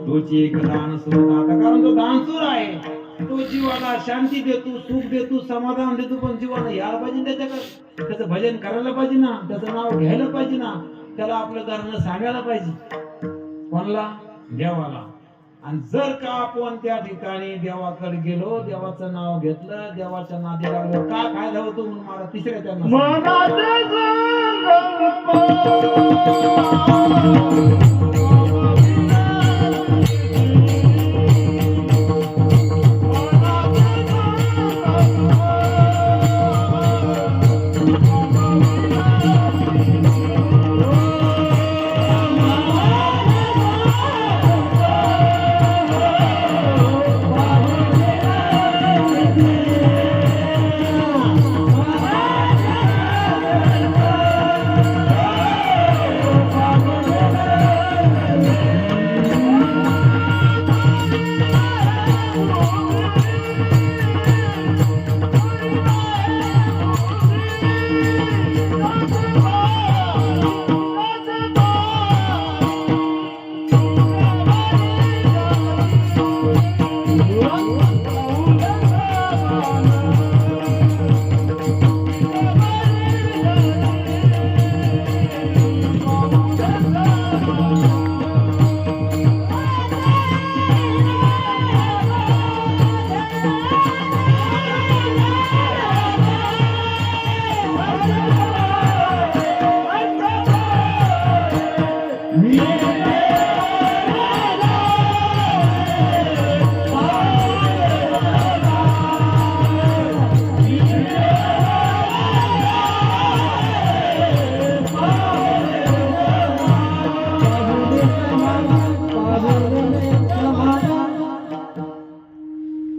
तोची एक दान सुरू आता, कारण तो दानसूर आहे. तो जीवाला शांती देतो, सुख देतो, समाधान देतो. पण जीवाला यायला पाहिजे त्याच्याकडे, त्याचं भजन करायला पाहिजे ना, त्याचं नाव घ्यायला पाहिजे ना, त्याला आपलं घरनं सांगायला पाहिजे. कोणाला? देवाला. आणि जर का आपण त्या ठिकाणी देवाकडे गेलो, देवाचं नाव घेतलं, देवाच्या नादी लागलो, काय फायदा होतो म्हणून मला तिसऱ्या त्यांना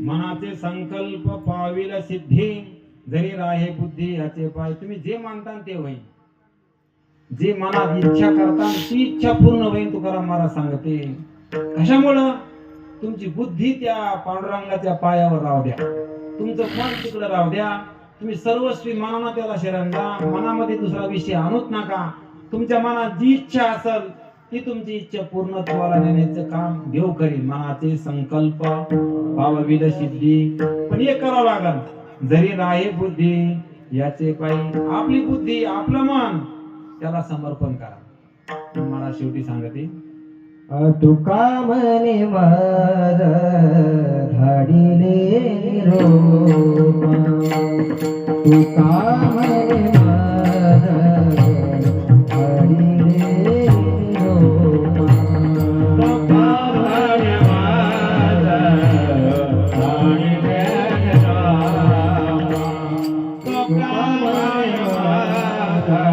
मनाचे संकल्प पाविल सिद्धी, जरी राहे बुद्धी याचे पाय. तुम्ही जे मानता ते होईल, जे मनात इच्छा करता ती इच्छा पूर्ण होईल. तुकाराम महाराज सांगते कशामुळं? तुमची बुद्धी त्या पांडुरंगाच्या पायावर राहू द्या, तुमचं मन तिकडे राहू द्या. तुम्ही सर्वस्वी मनानं त्याला शरण जा, मनामध्ये दुसरा विषय आणूच नका. तुमच्या मनात जी इच्छा असेल ती तुमची इच्छा पूर्णत्वाला नेण्याचं काम देव करील. मनाचे संकल्प पावविल सिद्धी, पण एक करावं लागल, जरी राहे बुद्धी याचे पायी. आपली बुद्धी आपलं मन त्याला समर्पण करा. मला शेवटी सांगते तुका म्हणे माझ धाडिले निरोप, तुका म्हणे माझ धाडिले निरोप, तुका म्हणे माझ धाडिले निरोप, तुका म्हणे माझ धाडिले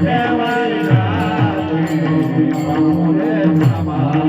देवारी रात्री पाहुणे समान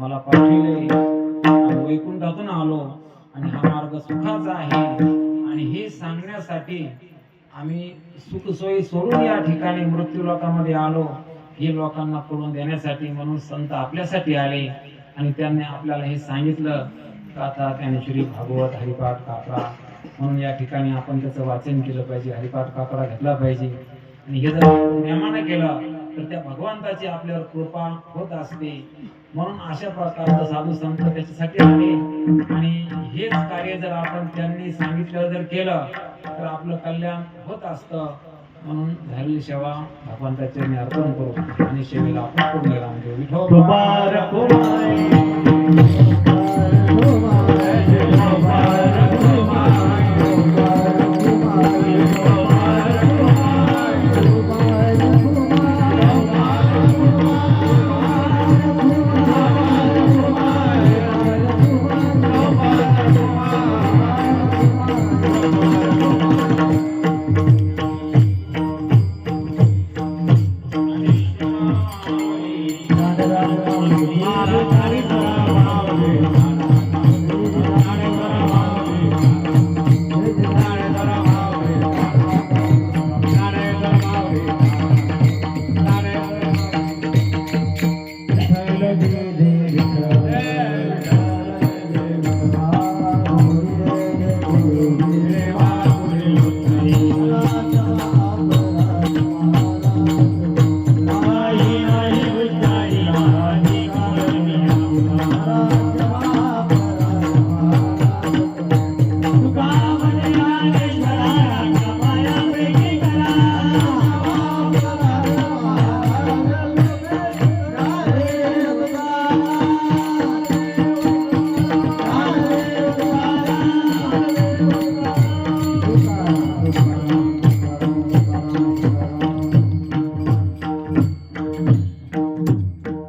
मला पाठविले आणि वैकुंठातून आलो आणि हा मार्ग सुखाचा आहे आणि हे सांगण्यासाठी आम्ही सुखसोयी सोडून या ठिकाणी मृत्यू लोकांमध्ये आलो हे लोकांना कळून देण्यासाठी. म्हणून संत आपल्यासाठी आले आणि त्यांनी आपल्याला हे सांगितलं गाथा ज्ञानेश्वरी भागवत हरिपाठ काकडा. म्हणून या ठिकाणी आपण त्याचं वाचन केलं पाहिजे, हरिपाठ काकडा घेतला पाहिजे. आणि हे जर आपण नियमानं केलं तर त्या भगवंताची आपल्यावर कृपा होत असते. म्हणून अशा प्रकारचं साधू संत त्याच्यासाठी आले आणि हेच कार्य जर आपण त्यांनी सांगितलं जर केलं तर आपलं कल्याण होत असतं. म्हणून झालेली सेवा भगवंताच्या चरणी अर्पण करू आणि सेवेला आपण पूर्ण विराम देऊ. Vithoba Kumar Thank you.